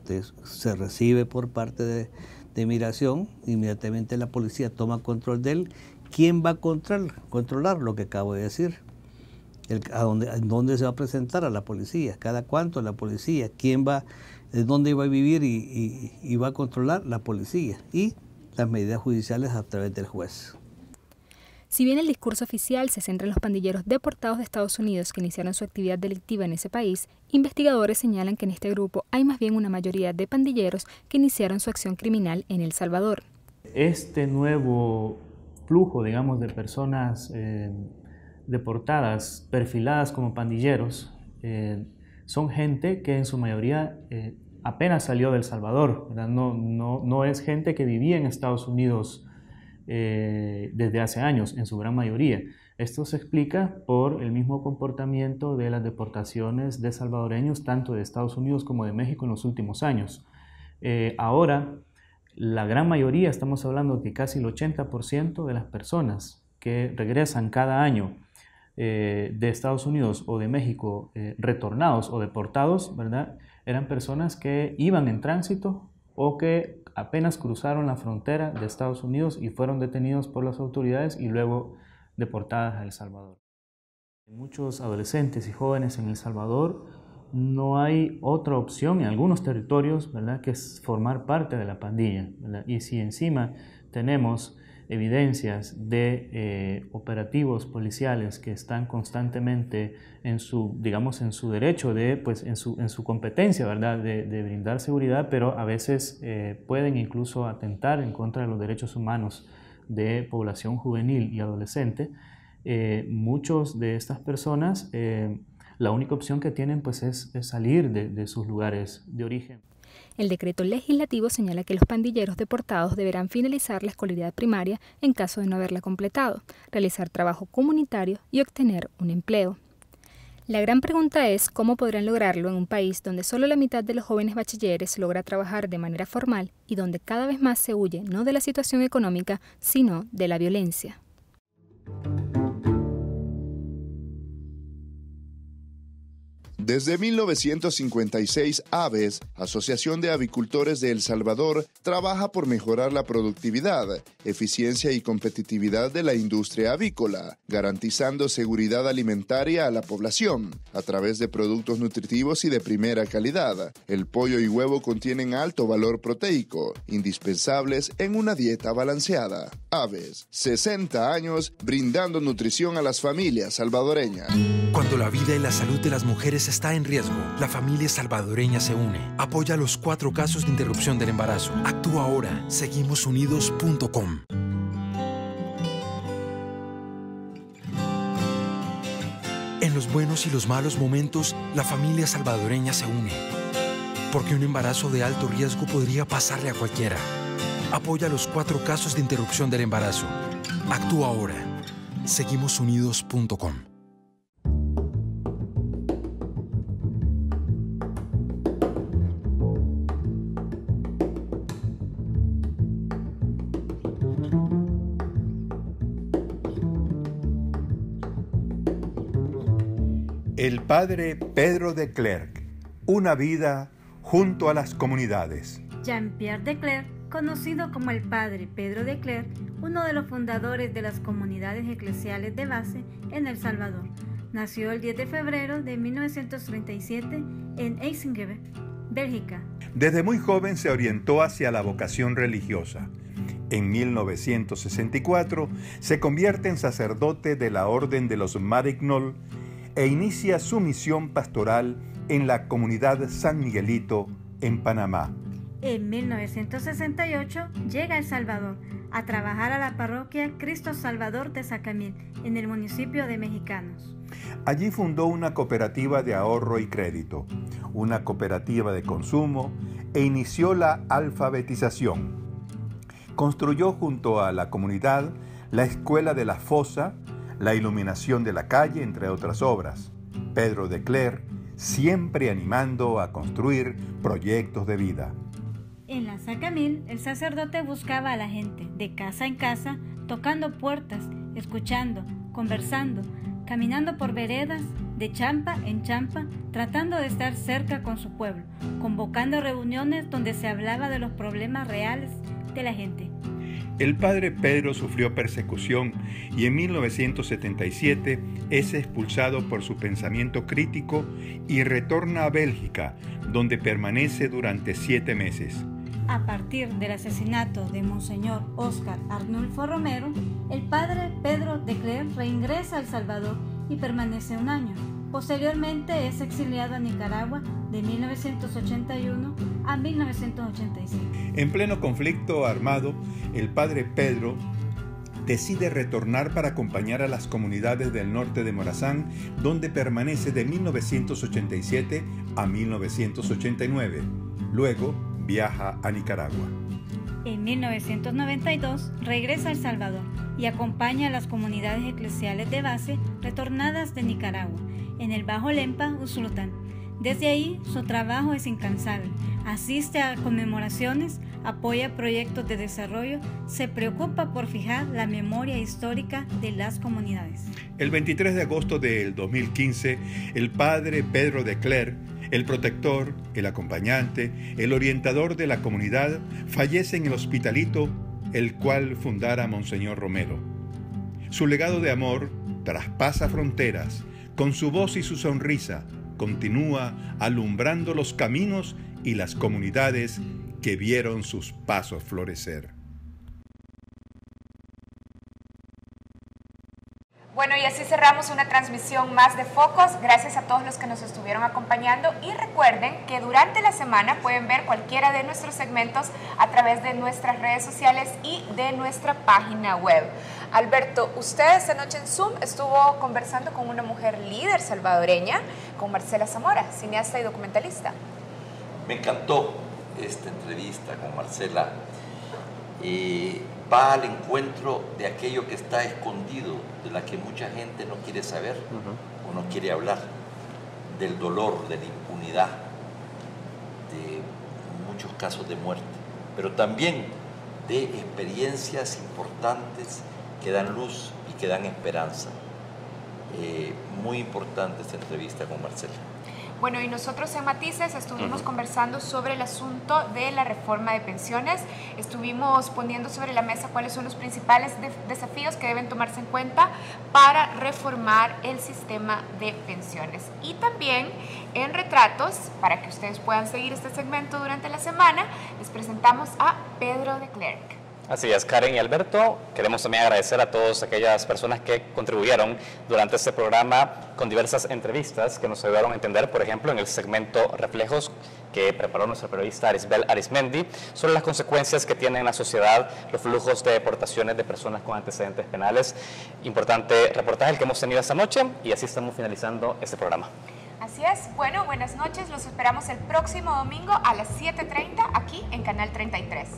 Entonces, se recibe por parte de migración, inmediatamente la policía toma control de él. ¿Quién va a controlar lo que acabo de decir? ¿Dónde se va a presentar a la policía? ¿Cada cuánto la policía? ¿Dónde va a vivir y va a controlar la policía? Y las medidas judiciales a través del juez. Si bien el discurso oficial se centra en los pandilleros deportados de Estados Unidos que iniciaron su actividad delictiva en ese país, investigadores señalan que en este grupo hay más bien una mayoría de pandilleros que iniciaron su acción criminal en El Salvador. Este nuevo flujo, digamos, de personas deportadas, perfiladas como pandilleros, son gente que en su mayoría apenas salió de El Salvador, ¿verdad? No es gente que vivía en Estados Unidos desde hace años, en su gran mayoría. Esto se explica por el mismo comportamiento de las deportaciones de salvadoreños, tanto de Estados Unidos como de México en los últimos años. Ahora, la gran mayoría, estamos hablando que casi el 80% de las personas que regresan cada año de Estados Unidos o de México retornados o deportados, ¿verdad?, eran personas que iban en tránsito o que apenas cruzaron la frontera de Estados Unidos y fueron detenidos por las autoridades y luego deportadas a El Salvador. Muchos adolescentes y jóvenes en El Salvador no hay otra opción en algunos territorios, ¿verdad?, que es formar parte de la pandilla, ¿verdad? Y si encima tenemos evidencias de operativos policiales que están constantemente en su derecho en su competencia, ¿verdad?, de brindar seguridad, pero a veces pueden incluso atentar en contra de los derechos humanos de población juvenil y adolescente. Muchos de estas personas, la única opción que tienen pues es salir de sus lugares de origen. El decreto legislativo señala que los pandilleros deportados deberán finalizar la escolaridad primaria en caso de no haberla completado, realizar trabajo comunitario y obtener un empleo. La gran pregunta es cómo podrán lograrlo en un país donde solo la mitad de los jóvenes bachilleres logra trabajar de manera formal y donde cada vez más se huye no de la situación económica, sino de la violencia. Desde 1956, AVES, Asociación de Avicultores de El Salvador, trabaja por mejorar la productividad, eficiencia y competitividad de la industria avícola, garantizando seguridad alimentaria a la población a través de productos nutritivos y de primera calidad. El pollo y huevo contienen alto valor proteico, indispensables en una dieta balanceada. AVES, 60 años brindando nutrición a las familias salvadoreñas. Cuando la vida y la salud de las mujeres está en riesgo, la familia salvadoreña se une. Apoya los 4 casos de interrupción del embarazo. Actúa ahora. Seguimosunidos.com. En los buenos y los malos momentos, la familia salvadoreña se une. Porque un embarazo de alto riesgo podría pasarle a cualquiera. Apoya los 4 casos de interrupción del embarazo. Actúa ahora. Seguimosunidos.com. El padre Pedro de Klerk, una vida junto a las comunidades. Jean-Pierre de Klerk, conocido como el padre Pedro de Klerk, uno de los fundadores de las comunidades eclesiales de base en El Salvador, nació el 10 de febrero de 1937 en Eisenhower, Bélgica. Desde muy joven se orientó hacia la vocación religiosa. En 1964 se convierte en sacerdote de la Orden de los Marignol e inicia su misión pastoral en la comunidad San Miguelito, en Panamá. En 1968 llega a El Salvador a trabajar a la parroquia Cristo Salvador de Sacamil, en el municipio de Mexicanos. Allí fundó una cooperativa de ahorro y crédito, una cooperativa de consumo e inició la alfabetización. Construyó junto a la comunidad la escuela de la fosa, la iluminación de la calle, entre otras obras. Pedro de Klerk siempre animando a construir proyectos de vida. En la Sacamil, el sacerdote buscaba a la gente, de casa en casa, tocando puertas, escuchando, conversando, caminando por veredas, de champa en champa, tratando de estar cerca con su pueblo, convocando reuniones donde se hablaba de los problemas reales de la gente. El padre Pedro sufrió persecución y en 1977 es expulsado por su pensamiento crítico y retorna a Bélgica, donde permanece durante 7 meses. A partir del asesinato de Monseñor Óscar Arnulfo Romero, el padre Pedro de Klerk reingresa a El Salvador y permanece 1 año. Posteriormente es exiliado a Nicaragua de 1981 a 1986. En pleno conflicto armado, el padre Pedro decide retornar para acompañar a las comunidades del norte de Morazán, donde permanece de 1987 a 1989. Luego viaja a Nicaragua. En 1992 regresa a El Salvador y acompaña a las comunidades eclesiales de base retornadas de Nicaragua, en el Bajo Lempa, Usulután. Desde ahí su trabajo es incansable. Asiste a conmemoraciones, apoya proyectos de desarrollo, se preocupa por fijar la memoria histórica de las comunidades. El 23 de agosto del 2015, el padre Pedro de Klerk, el protector, el acompañante, el orientador de la comunidad, fallece en el hospitalito, el cual fundara Monseñor Romero. Su legado de amor traspasa fronteras. Con su voz y su sonrisa, continúa alumbrando los caminos y las comunidades que vieron sus pasos florecer. Bueno, y así cerramos una transmisión más de Focos. Gracias a todos los que nos estuvieron acompañando y recuerden que durante la semana pueden ver cualquiera de nuestros segmentos a través de nuestras redes sociales y de nuestra página web. Alberto, usted esta noche en Zoom estuvo conversando con una mujer líder salvadoreña, con Marcela Zamora, cineasta y documentalista. Me encantó esta entrevista con Marcela. Va al encuentro de aquello que está escondido, de la que mucha gente no quiere saber o no quiere hablar, del dolor, de la impunidad, de muchos casos de muerte, pero también de experiencias importantes que dan luz y que dan esperanza. Muy importante esta entrevista con Marcela. Bueno, y nosotros en Matices estuvimos conversando sobre el asunto de la reforma de pensiones. Estuvimos poniendo sobre la mesa cuáles son los principales desafíos que deben tomarse en cuenta para reformar el sistema de pensiones. Y también en Retratos, para que ustedes puedan seguir este segmento durante la semana, les presentamos a Pedro de Klerk. Así es, Karen y Alberto, queremos también agradecer a todas aquellas personas que contribuyeron durante este programa con diversas entrevistas que nos ayudaron a entender, por ejemplo, en el segmento Reflejos que preparó nuestra periodista Arisbel Arismendi, sobre las consecuencias que tienen en la sociedad los flujos de deportaciones de personas con antecedentes penales. Importante reportaje el que hemos tenido esta noche y así estamos finalizando este programa. Así es, bueno, buenas noches, los esperamos el próximo domingo a las 7:30 aquí en Canal 33.